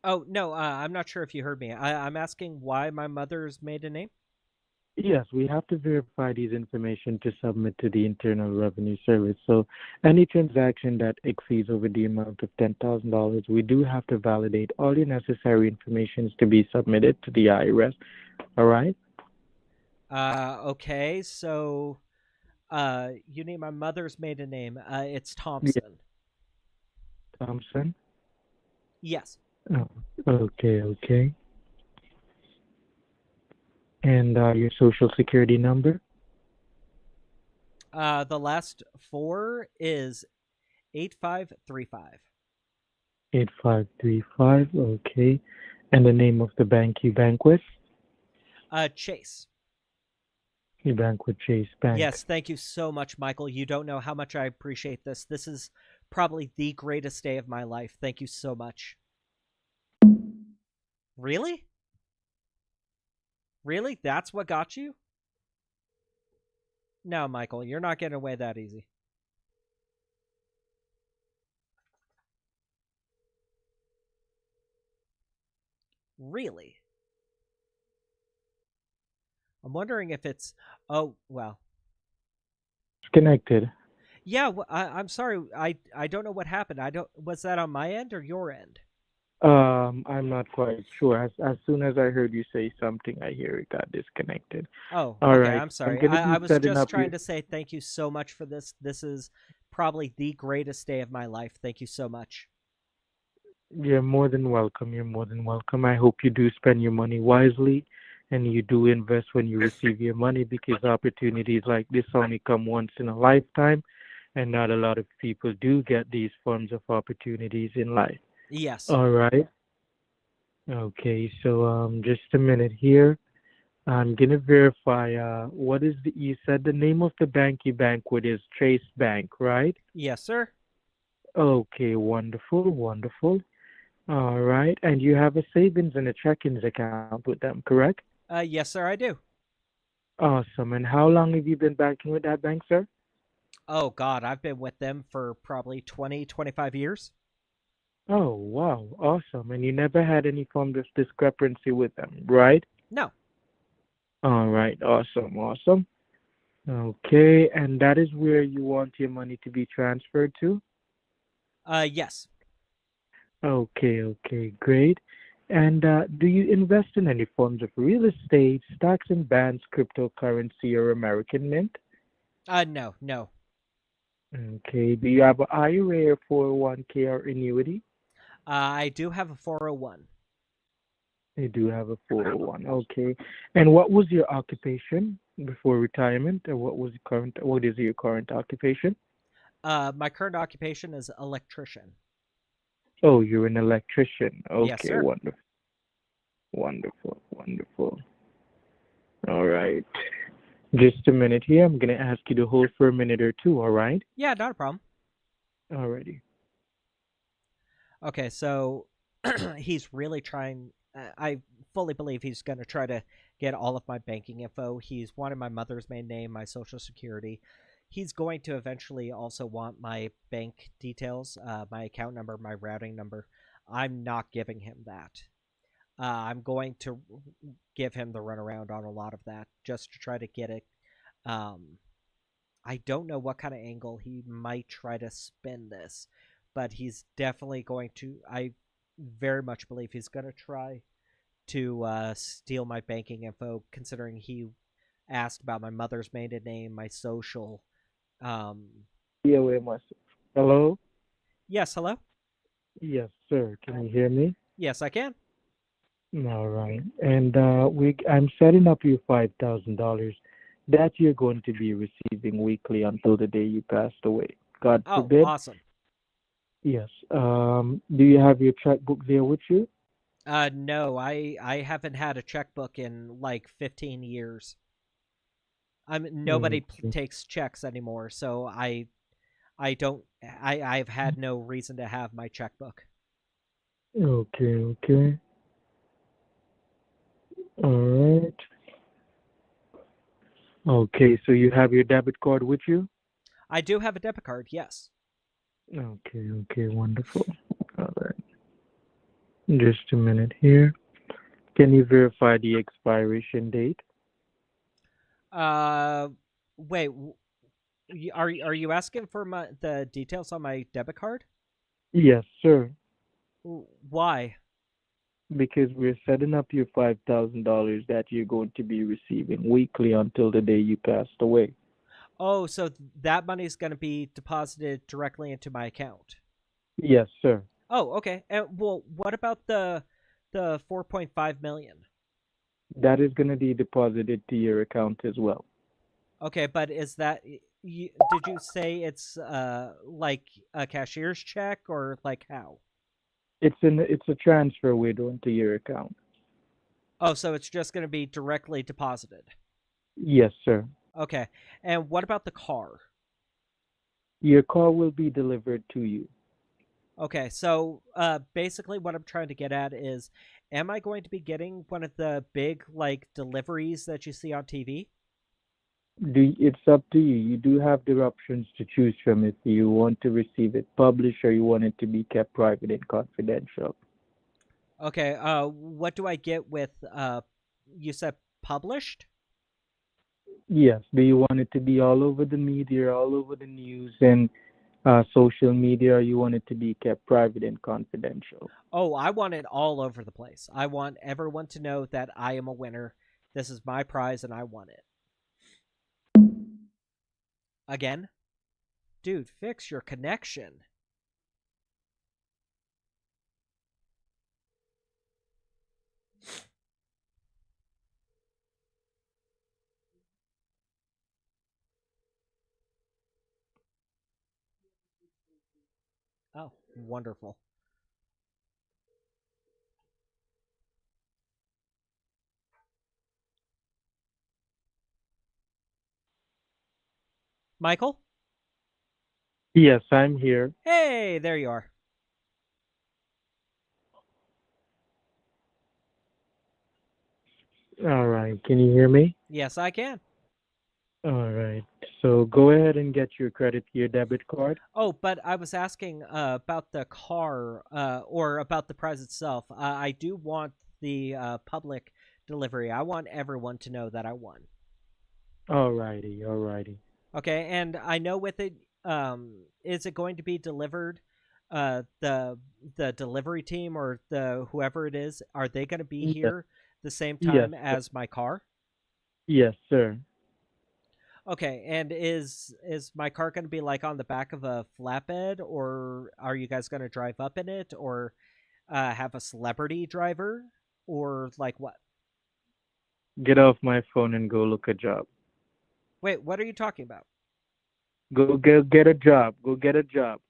Speaker 1: Oh, no, I'm not sure if you heard me. I'm asking why my mother's maiden name.
Speaker 7: Yes, we have to verify these information to submit to the Internal Revenue Service. So any transaction that exceeds over the amount of $10,000, we do have to validate all the necessary information to be submitted to the IRS. All right?
Speaker 1: Okay, so you need my mother's maiden name. It's
Speaker 7: Yeah,
Speaker 1: Thompson.
Speaker 7: Thompson.
Speaker 1: Yes.
Speaker 7: Oh, okay, okay. And your social security number?
Speaker 1: The last four is 8535.
Speaker 7: 8535. Okay. And the name of the bank you bank with?
Speaker 1: Chase.
Speaker 7: You bank with Chase Bank.
Speaker 1: Yes, thank you so much, Michael. You don't know how much I appreciate this. This is probably the greatest day of my life. Thank you so much. Really? Really? That's what got you? No, Michael, you're not getting away that easy. Really? I'm wondering if it's... Oh, well.
Speaker 7: It's connected.
Speaker 1: Yeah, I'm sorry. I don't know what happened. Was that on my end or your end?
Speaker 7: I'm not quite sure. As soon as I heard you say something, I hear it got disconnected.
Speaker 1: Oh,
Speaker 7: All
Speaker 1: okay.
Speaker 7: right.
Speaker 1: I'm sorry.
Speaker 7: gonna
Speaker 1: I
Speaker 7: be
Speaker 1: was
Speaker 7: setting
Speaker 1: just
Speaker 7: up
Speaker 1: trying
Speaker 7: your.
Speaker 1: to say thank you so much for this. This is probably the greatest day of my life. Thank you so much.
Speaker 7: You're more than welcome. You're more than welcome. I hope you do spend your money wisely, and you do invest when you receive your money, because opportunities like this only come once in a lifetime, and not a lot of people do get these forms of opportunities in life.
Speaker 1: Yes.
Speaker 7: All right. Okay. So just a minute here. I'm gonna verify. What is you said the name of the bank you bank with is Chase Bank, right?
Speaker 1: Yes, sir.
Speaker 7: Okay, wonderful, wonderful. All right, and you have a savings and a checkings account with them, correct?
Speaker 1: Yes, sir, I do.
Speaker 7: Awesome. And how long have you been banking with that bank, sir?
Speaker 1: Oh, God, I've been with them for probably 20, 25 years.
Speaker 7: Oh, wow, awesome. And you never had any form of discrepancy with them, right?
Speaker 1: No.
Speaker 7: All right, awesome, awesome. Okay, and that is where you want your money to be transferred to?
Speaker 1: Yes.
Speaker 7: Okay, okay, great. And do you invest in any forms of real estate, stocks and bonds, cryptocurrency, or American Mint?
Speaker 1: No, no.
Speaker 7: Okay. Do you have an IRA or 401k or annuity?
Speaker 1: I do have a 401.
Speaker 7: You do have a 401. Okay. And what was your occupation before retirement? Or what is your current occupation?
Speaker 1: My current occupation is electrician.
Speaker 7: Oh, you're an electrician.
Speaker 1: Yes,
Speaker 7: Okay,
Speaker 1: sir.
Speaker 7: wonderful. Wonderful, wonderful. All right. Just a minute here. I'm going to ask you to hold for a minute or two, all right?
Speaker 1: Yeah, not a problem.
Speaker 7: Alrighty.
Speaker 1: Okay, so he's really trying. I fully believe he's going to try to get all of my banking info. He's wanted my mother's maiden name, my social security. He's going to eventually also want my bank details, my account number, my routing number. I'm not giving him that. I'm going to give him the runaround on a lot of that just to try to get it. Um, I don't know what kind of angle he might try to spin this, but he's definitely going to. I very much believe he's going to try to steal my banking info, considering he asked about my mother's maiden name, my social. Um,
Speaker 7: Yeah, wait, myself. Hello?
Speaker 1: yes, hello?
Speaker 7: Yes, sir. Can you hear me?
Speaker 1: Yes, I can.
Speaker 7: All right. And I'm setting up you $5,000 that you're going to be receiving weekly until the day you passed away. God
Speaker 1: Oh,
Speaker 7: forbid.
Speaker 1: awesome.
Speaker 7: Yes. Do you have your checkbook there with you?
Speaker 1: No, I haven't had a checkbook in like 15 years. Nobody
Speaker 7: Okay.
Speaker 1: takes checks anymore, so I don't. I've had no reason to have my checkbook.
Speaker 7: Okay, okay. All right. Okay, so you have your debit card with you?
Speaker 1: I do have a debit card, yes.
Speaker 7: Okay, okay, wonderful. All right. Just a minute here. Can you verify the expiration date?
Speaker 1: Uh, wait. Are you asking for the details on my debit card?
Speaker 7: Yes, sir.
Speaker 1: Why?
Speaker 7: Because we're setting up your $5,000 that you're going to be receiving weekly until the day you passed away.
Speaker 1: Oh, so that money's going to be deposited directly into my account.
Speaker 7: Yes, sir.
Speaker 1: Oh, okay. And well, what about the 4.5 million?
Speaker 7: That is going to be deposited to your account as well.
Speaker 1: Okay, but is that did you say it's like a cashier's check or like how?
Speaker 7: It's a transfer we're doing to your account.
Speaker 1: Oh, so it's just going to be directly deposited.
Speaker 7: Yes, sir.
Speaker 1: Okay. And what about the car?
Speaker 7: Your car will be delivered to you.
Speaker 1: Okay, so basically what I'm trying to get at is, am I going to be getting one of the big like deliveries that you see on TV?
Speaker 7: It's up to you. You do have the options to choose from if you want to receive it published or you want it to be kept private and confidential.
Speaker 1: Okay, what do I get with you said published?
Speaker 7: Yes. Do you want it to be all over the media, all over the news and social media, or you want it to be kept private and confidential?
Speaker 1: Oh, I want it all over the place. I want everyone to know that I am a winner. This is my prize and I won it. Again? Dude, fix your connection. Oh, wonderful. Michael?
Speaker 7: Yes, I'm here.
Speaker 1: Hey, there you are.
Speaker 7: All right. Can you hear me?
Speaker 1: Yes, I can.
Speaker 7: All right. So go ahead and get your credit to your debit card.
Speaker 1: Oh, but I was asking about the car or about the prize itself. I do want the public delivery. I want everyone to know that I won.
Speaker 7: All righty. All righty.
Speaker 1: Okay, and I know with it, is it going to be delivered? The delivery team or the whoever it is, are they going to be
Speaker 7: Yes.
Speaker 1: here the same
Speaker 7: Yes.
Speaker 1: time as my car?
Speaker 7: Yes, sir.
Speaker 1: Okay, and is my car going to be like on the back of a flatbed, or are you guys going to drive up in it, or have a celebrity driver, or like what?
Speaker 7: Get off my phone and go look a job.
Speaker 1: Wait, what are you talking about?
Speaker 7: Go get a job. Go get a job.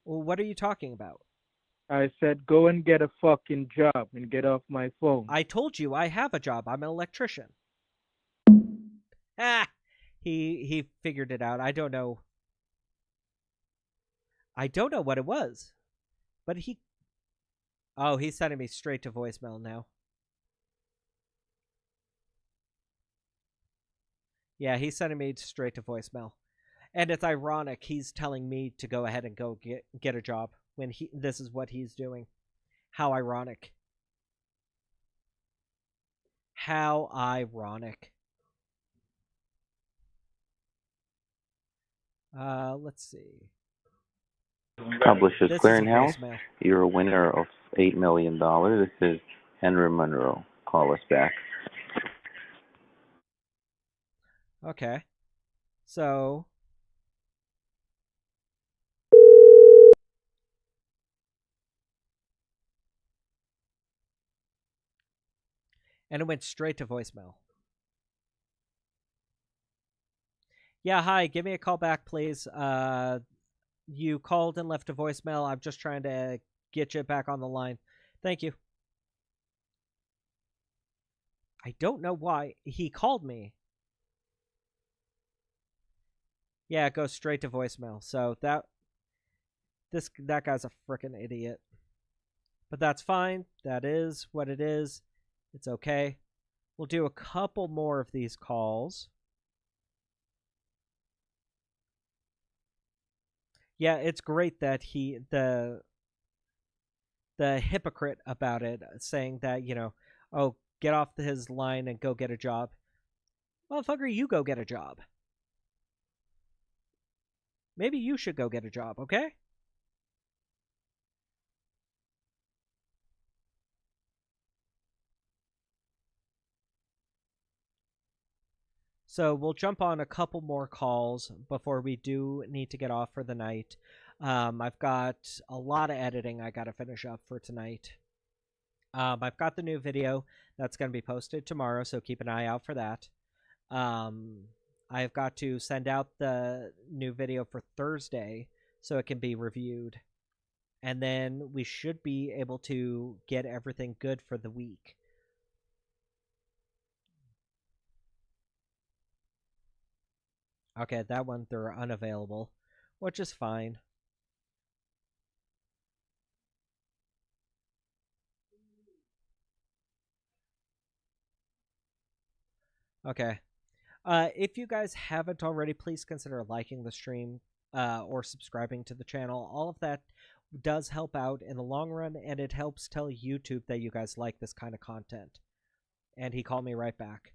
Speaker 1: Well, what are you talking about?
Speaker 7: I said go and get a fucking job and get off my phone.
Speaker 1: I told you I have a job. I'm an electrician. Ah, he figured it out. I don't know. I don't know what it was, but he. Oh, he's sending me straight to voicemail now. Yeah, he's sending me straight to voicemail. And it's ironic he's telling me to go ahead and go get a job when this is what he's doing. How ironic. How ironic. Let's see.
Speaker 8: Publishers
Speaker 1: This is a
Speaker 8: Clearinghouse.
Speaker 1: voicemail.
Speaker 8: You're a winner of $8 million. This is Henry Monroe. Call us back.
Speaker 1: Okay. So. And it went straight to voicemail. Yeah, hi, give me a call back, please. You called and left a voicemail. I'm just trying to get you back on the line. Thank you. I don't know why he called me. Yeah, it goes straight to voicemail. So that guy's a freaking idiot. But that's fine. That is what it is. It's okay. We'll do a couple more of these calls. Yeah, it's great that the hypocrite about it, saying that, oh, get off his line and go get a job. Motherfucker, you go get a job. Maybe you should go get a job, okay? So we'll jump on a couple more calls before we do need to get off for the night. I've got a lot of editing I got to finish up for tonight. I've got the new video that's going to be posted tomorrow, so keep an eye out for that. I've got to send out the new video for Thursday so it can be reviewed. And then we should be able to get everything good for the week. Okay, that one they're unavailable, which is fine. Okay. If you guys haven't already, please consider liking the stream or subscribing to the channel. All of that does help out in the long run, and it helps tell YouTube that you guys like this kind of content. And he called me right back.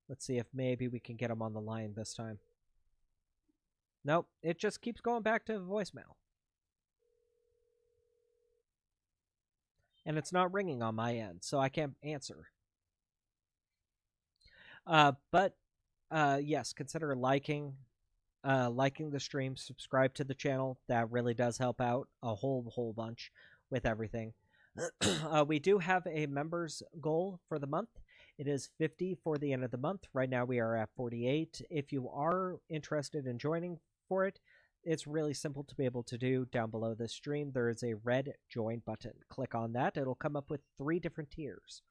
Speaker 1: Let's see if maybe we can get him on the line this time. Nope, it just keeps going back to voicemail. And it's not ringing on my end, so I can't answer. But yes, consider liking the stream, subscribe to the channel. That really does help out a whole bunch with everything. We do have a members goal for the month. It is 50 for the end of the month. Right now we are at 48. If you are interested in joining for it, it's really simple to be able to do. Down below this stream, there is a red join button. Click on that. It'll come up with 3 different tiers.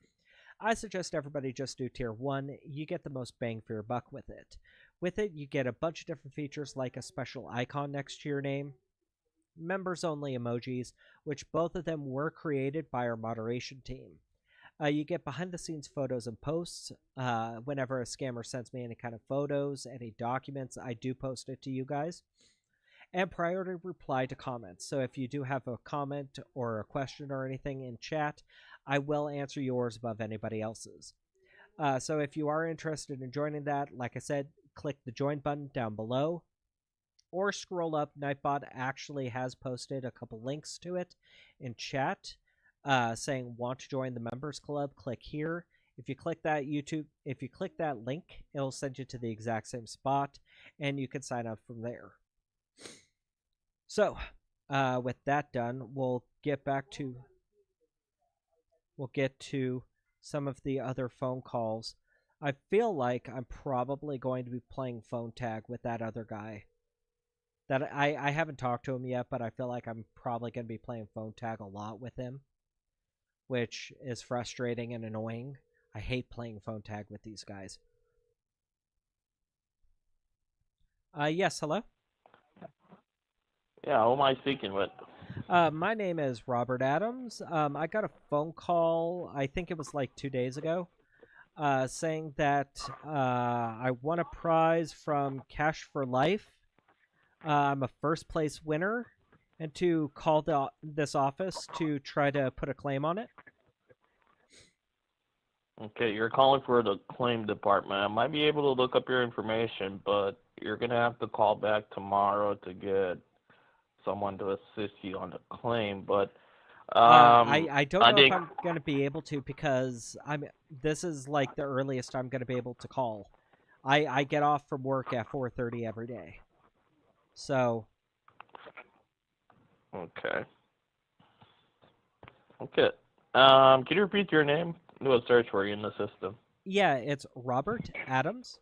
Speaker 1: I suggest everybody just do tier 1. You get the most bang for your buck with it. With it, you get a bunch of different features like a special icon next to your name, members-only emojis, which both of them were created by our moderation team. You get behind-the-scenes photos and posts. Whenever a scammer sends me any kind of photos, any documents, I do post it to you guys. And priority reply to comments. So if you do have a comment or a question or anything in chat, I will answer yours above anybody else's. So if you are interested in joining that, like I said, click the join button down below. Or scroll up. Nightbot actually has posted a couple links to it in chat. Saying want to join the members club, click here. If you click that link, it'll send you to the exact same spot, and you can sign up from there. So, with that done, we'll get to some of the other phone calls. I feel like I'm probably going to be playing phone tag with that other guy. That I haven't talked to him yet, but I feel like I'm probably going to be playing phone tag a lot with him, which is frustrating and annoying. I hate playing phone tag with these guys. Yes, hello?
Speaker 9: Yeah, who am I speaking with?
Speaker 1: My name is Robert Adams. I got a phone call, I think it was like 2 days ago, saying that I won a prize from Cash for Life. I'm a first place winner, and to call this office to try to put a claim on it.
Speaker 9: Okay, you're calling for the claim department. I might be able to look up your information, but you're going to have to call back tomorrow to get someone to assist you on the claim. But
Speaker 1: I don't know if I'm going to be able to, because this is like the earliest I'm going to be able to call. I get off from work at 4:30 every day. So.
Speaker 9: Okay. Can you repeat your name? Do a search for you in the system.
Speaker 1: Yeah, it's Robert Adams.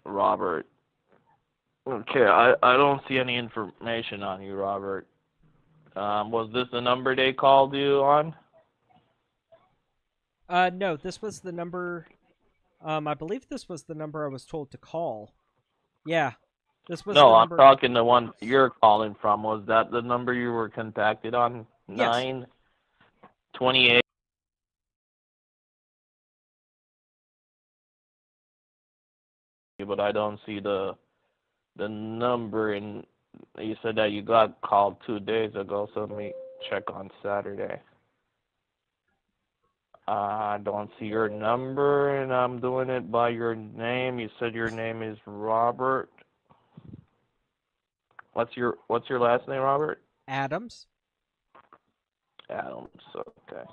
Speaker 9: Robert. Okay, I don't see any information on you, Robert. Was this the number they called you on?
Speaker 1: No, this was the number. I believe this was the number I was told to call. Yeah, this was.
Speaker 9: No,
Speaker 1: the
Speaker 9: I'm
Speaker 1: number...
Speaker 9: talking the one you're calling from. Was that the number you were contacted on?
Speaker 1: Yes.
Speaker 9: 928. But I don't see the number, and you said that you got called 2 days ago, so let me check on Saturday. I don't see your number, and I'm doing it by your name. You said your name is Robert. What's your last name, Robert?
Speaker 1: Adams.
Speaker 9: Adams. Okay.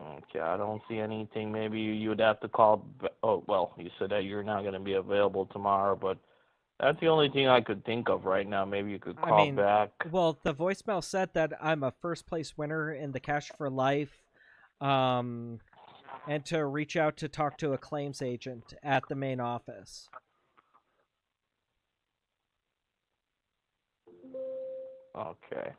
Speaker 9: Okay, I don't see anything. Maybe you would have to call. Oh, well, you said that you're not going to be available tomorrow, but that's the only thing I could think of right now. Maybe you could
Speaker 1: I
Speaker 9: call
Speaker 1: mean,
Speaker 9: back.
Speaker 1: well, the voicemail said that I'm a first place winner in the Cash for Life, and to reach out to talk to a claims agent at the main office.
Speaker 9: Okay.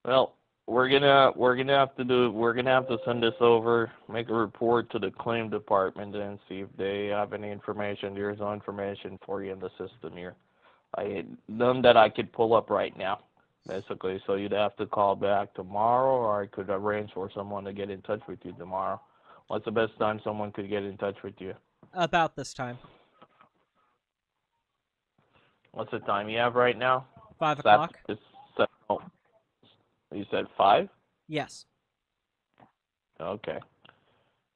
Speaker 9: Well, we're gonna have to send this over, make a report to the claim department, and see if they have any information. There's no information for you in the system here. None that I could pull up right now, basically. So you'd have to call back tomorrow, or I could arrange for someone to get in touch with you tomorrow. What's the best time someone could get in touch with you?
Speaker 1: About this time.
Speaker 9: What's the time you have right now?
Speaker 1: 5 o'clock?
Speaker 9: Oh, you said 5?
Speaker 1: Yes.
Speaker 9: Okay.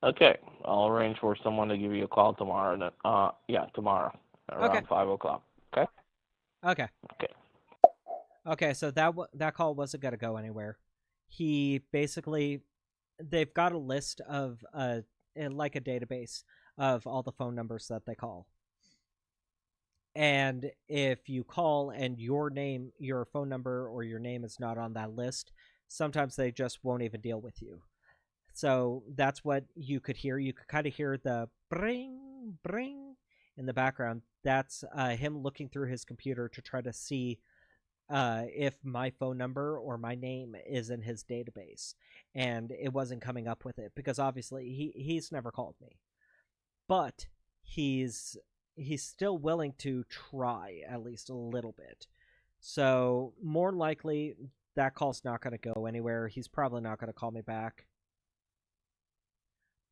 Speaker 9: Okay. I'll arrange for someone to give you a call tomorrow. Tomorrow around 5 o'clock. Okay.
Speaker 1: Okay.
Speaker 9: Okay.
Speaker 1: Okay, so that call wasn't gonna go anywhere. He basically, they've got a list of like a database of all the phone numbers that they call. And if you call and your phone number or your name is not on that list, sometimes they just won't even deal with you. So that's what you could hear. You could kind of hear the bring, bring in the background. That's him looking through his computer to try to see if my phone number or my name is in his database. And it wasn't coming up with it because obviously he's never called me. But he's still willing to try at least a little bit. So more likely that call's not going to go anywhere. He's probably not going to call me back.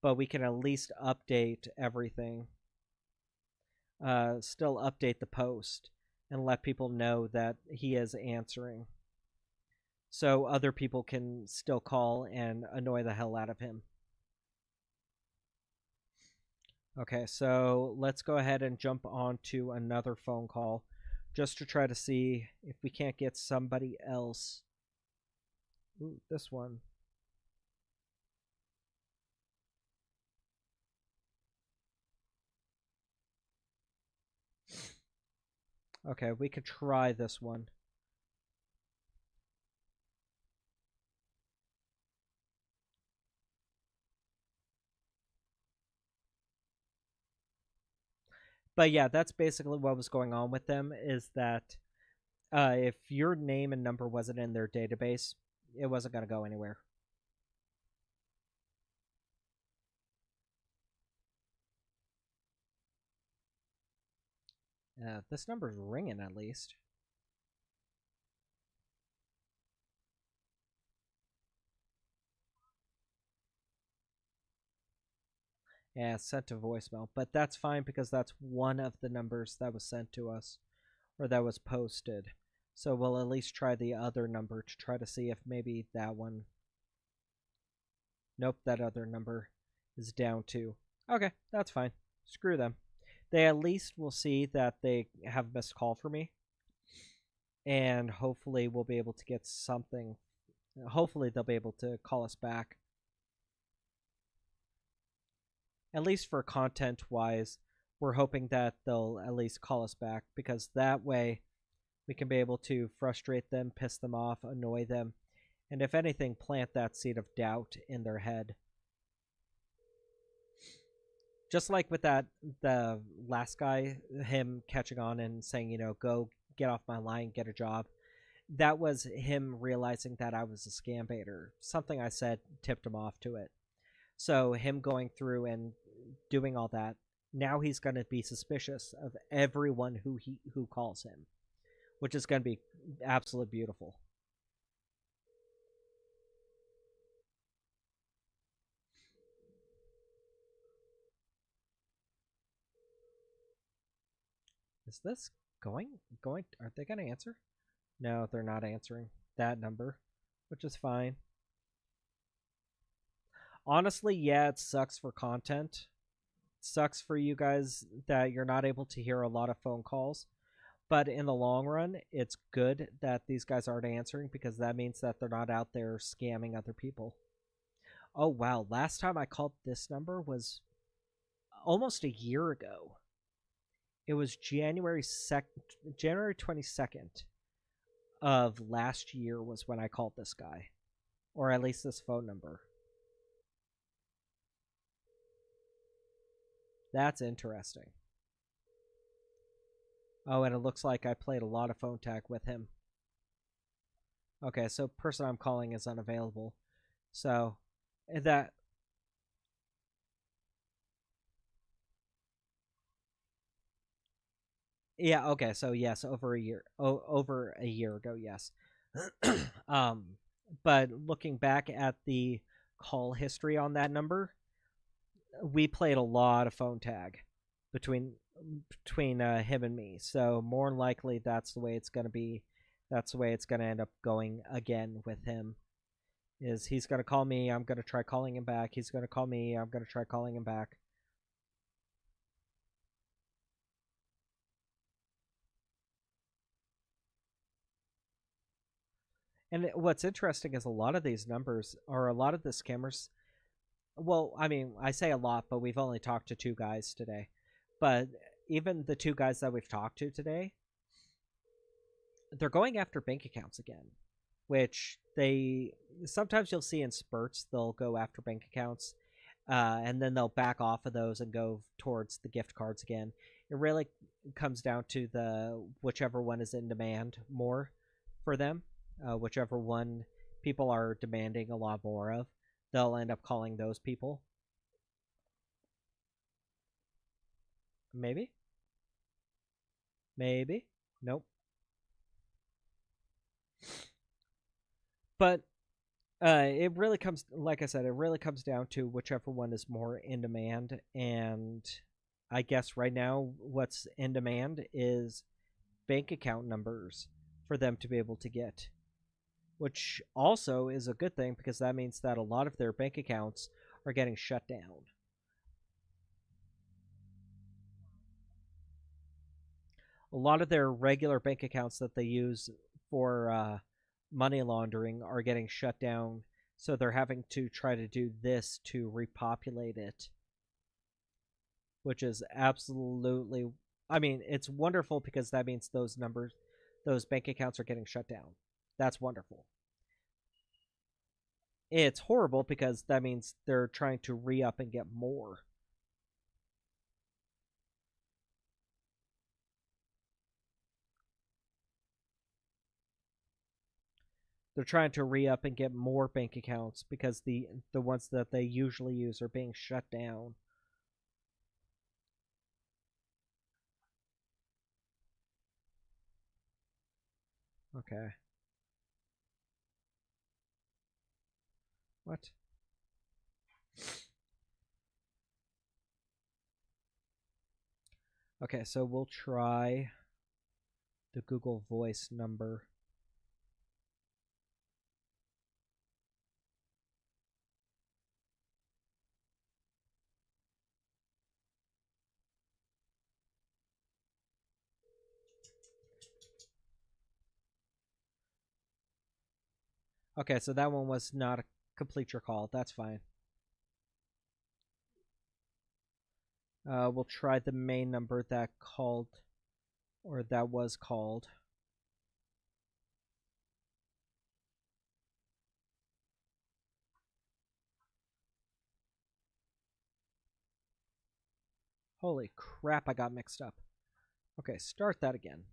Speaker 1: But we can at least update everything. Still update the post and let people know that he is answering. So other people can still call and annoy the hell out of him. Okay, so let's go ahead and jump on to another phone call just to try to see if we can't get somebody else. Ooh, this one. Okay, we could try this one. But yeah, that's basically what was going on with them, is that if your name and number wasn't in their database, it wasn't going to go anywhere. This number's ringing at least. Yeah, it's sent to voicemail, but that's fine because that's one of the numbers that was sent to us, or that was posted. So we'll at least try the other number to try to see if maybe that one... Nope, that other number is down too. Okay, that's fine. Screw them. They at least will see that they have a missed call for me. And hopefully we'll be able to get something. Hopefully they'll be able to call us back. At least for content-wise, we're hoping that they'll at least call us back, because that way we can be able to frustrate them, piss them off, annoy them, and if anything, plant that seed of doubt in their head. Just like with the last guy, him catching on and saying, you know, go get off my line, get a job. That was him realizing that I was a scam baiter. Something I said tipped him off to it. So him going through and doing all that, now he's going to be suspicious of everyone who calls him, which is going to be absolutely beautiful. Is this going? Are they going to answer? No, they're not answering that number, which is fine. Honestly, yeah, it sucks for content. It sucks for you guys that you're not able to hear a lot of phone calls. But in the long run, it's good that these guys aren't answering because that means that they're not out there scamming other people. Oh, wow. Last time I called this number was almost a year ago. It was January 22nd of last year was when I called this guy. Or at least this phone number. That's interesting. Oh, and it looks like I played a lot of phone tag with him. Okay, so person I'm calling is unavailable. So, that... Yeah, okay, so yes, over a year ago, yes. But looking back at the call history on that number, we played a lot of phone tag between him and me. So more than likely, that's the way it's gonna be. That's the way it's gonna end up going again with him. Is he's gonna call me? I'm gonna try calling him back. He's gonna call me. I'm gonna try calling him back. And what's interesting is a lot of these numbers, or a lot of the scammers, well, I mean, I say a lot, but we've only talked to 2 guys today. But even the 2 guys that we've talked to today, they're going after bank accounts again, which sometimes you'll see in spurts, they'll go after bank accounts, and then they'll back off of those and go towards the gift cards again. It really comes down to whichever one is in demand more for them. Whichever one people are demanding a lot more of, they'll end up calling those people. Maybe? Maybe? Nope. But it really comes, like I said, it really comes down to whichever one is more in demand. And I guess right now what's in demand is bank account numbers for them to be able to get. Which also is a good thing because that means that a lot of their bank accounts are getting shut down. A lot of their regular bank accounts that they use for money laundering are getting shut down, so they're having to try to do this to repopulate it. Which is absolutely... I mean, it's wonderful because that means those bank accounts are getting shut down. That's wonderful. It's horrible because that means they're trying to re-up and get more. They're trying to re-up and get more bank accounts because the ones that they usually use are being shut down. Okay. What? Okay, so we'll try the Google Voice number. Okay, so that one was not a complete your call. That's fine. We'll try the main number that called, or that was called. Holy crap, I got mixed up. Okay, start that again.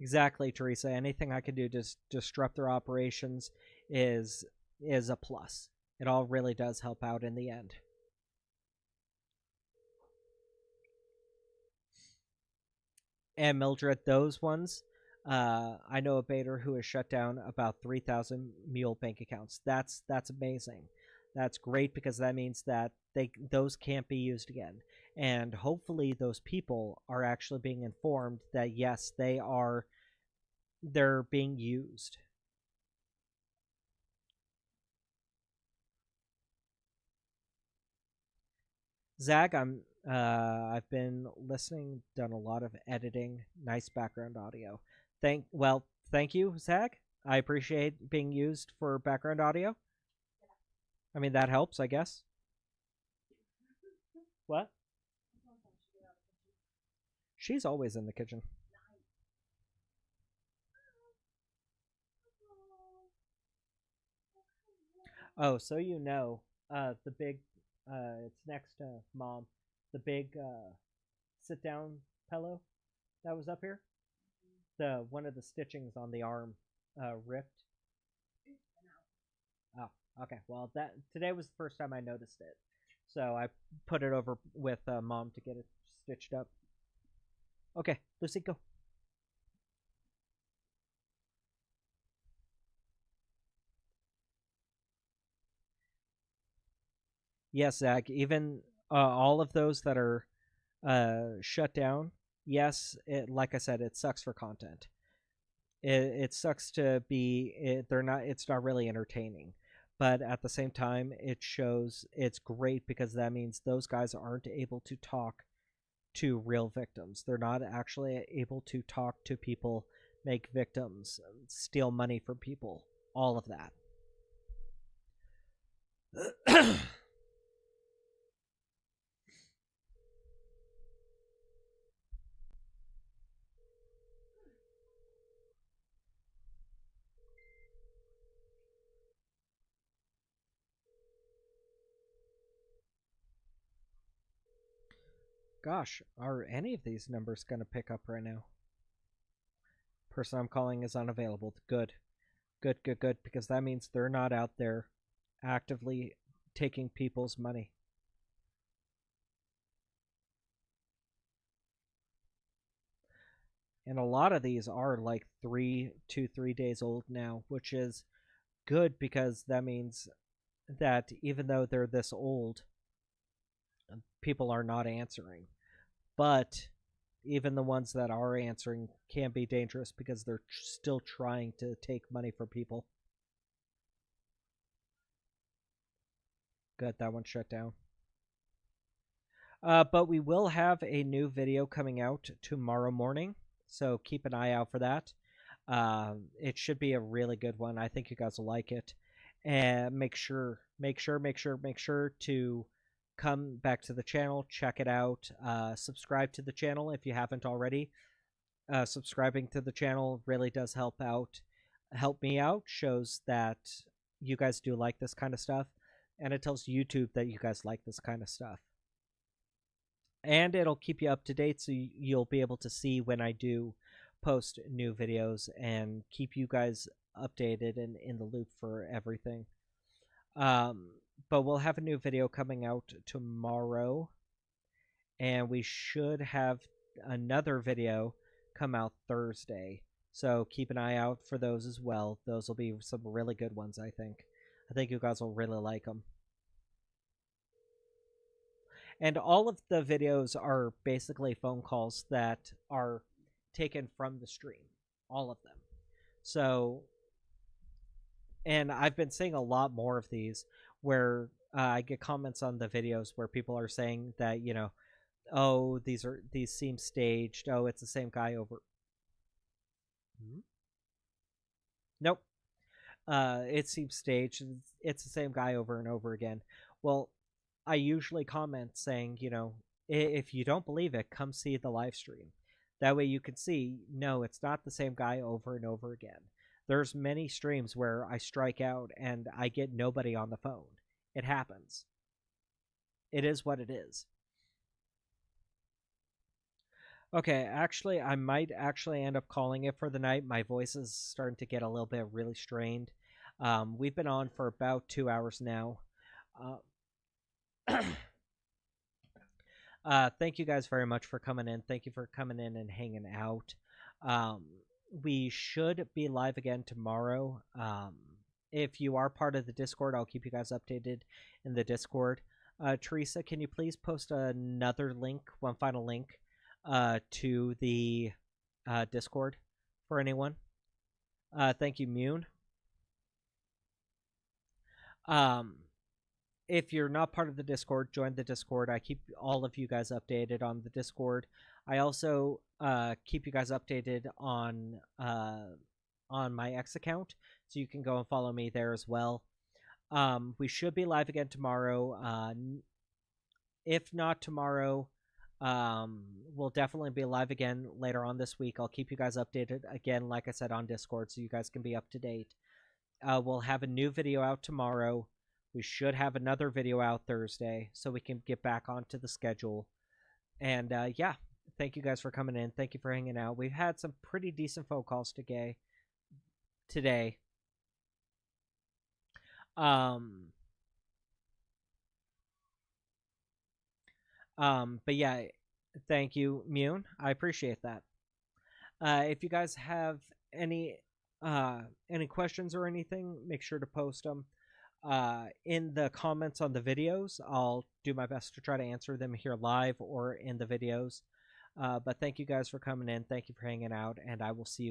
Speaker 1: Exactly, Teresa. Anything I can do to disrupt their operations is a plus. It all really does help out in the end. And Mildred, those ones, I know a baiter who has shut down about 3,000 mule bank accounts. That's amazing. That's great because that means that those can't be used again. And hopefully those people are actually being informed that yes, they're being used. Zag, I've been listening, done a lot of editing, nice background audio. Thank you, Zag. I appreciate being used for background audio. I mean, that helps, I guess. What? She's always in the kitchen. Oh, so you know, the big, it's next to Mom, the big sit-down pillow that was up here. One of the stitchings on the arm ripped. Oh, okay. Well, today was the first time I noticed it, so I put it over with Mom to get it stitched up. Okay, Lucy, go. Yes, Zach. Even all of those that are shut down. Yes, like I said, it sucks for content. It sucks to be. They're not. It's not really entertaining, but at the same time, it shows. It's great because that means those guys aren't able to talk to real victims. They're not actually able to talk to people, make victims, steal money from people. All of that. Gosh, are any of these numbers going to pick up right now? Person I'm calling is unavailable. Good. Good, good, good, because that means they're not out there actively taking people's money. And a lot of these are like 3 to 3 days old now, which is good because that means that even though they're this old, people are not answering. But even the ones that are answering can be dangerous because they're still trying to take money from people. Good, that one shut down. But we will have a new video coming out tomorrow morning, so keep an eye out for that. It should be a really good one. I think you guys will like it. And make sure to come back to the channel, check it out, subscribe to the channel if you haven't already. Subscribing to the channel really does help me out, shows that you guys do like this kind of stuff, and it tells YouTube that you guys like this kind of stuff. And it'll keep you up to date, so you'll be able to see when I do post new videos and keep you guys updated and in the loop for everything. But we'll have a new video coming out tomorrow, and we should have another video come out Thursday. So keep an eye out for those as well. Those will be some really good ones, I think. I think you guys will really like them. And all of the videos are basically phone calls that are taken from the stream. All of them. So, and I've been seeing a lot more of these where I get comments on the videos where people are saying that, you know, oh, these seem staged. Oh, it's the same guy over. Nope. It seems staged. It's the same guy over and over again. Well, I usually comment saying, you know, if you don't believe it, come see the live stream. That way you can see, no, it's not the same guy over and over again. There's many streams where I strike out and I get nobody on the phone. It happens. It is what it is. Okay, actually, I might actually end up calling it for the night. My voice is starting to get a little bit really strained. We've been on for about 2 hours now. Thank you guys very much for coming in. Thank you for coming in and hanging out. We should be live again tomorrow. If you are part of the Discord, I'll keep you guys updated in the Discord. Teresa, can you please post another link, one final link, to the Discord for anyone? Thank you, Mune. If you're not part of the Discord, join the Discord. I keep all of you guys updated on the Discord. I also keep you guys updated on my X account, so you can go and follow me there as well. We should be live again tomorrow. If not tomorrow, we'll definitely be live again later on this week. I'll keep you guys updated again, like I said, on Discord, so you guys can be up to date. We'll have a new video out tomorrow. We should have another video out Thursday, so we can get back onto the schedule. And yeah, thank you guys for coming in. Thank you for hanging out. We've had some pretty decent phone calls today. But yeah, thank you, Mune. I appreciate that. If you guys have any questions or anything, make sure to post them in the comments on the videos. I'll do my best to try to answer them here live or in the videos. But thank you guys for coming in. Thank you for hanging out, and I will see you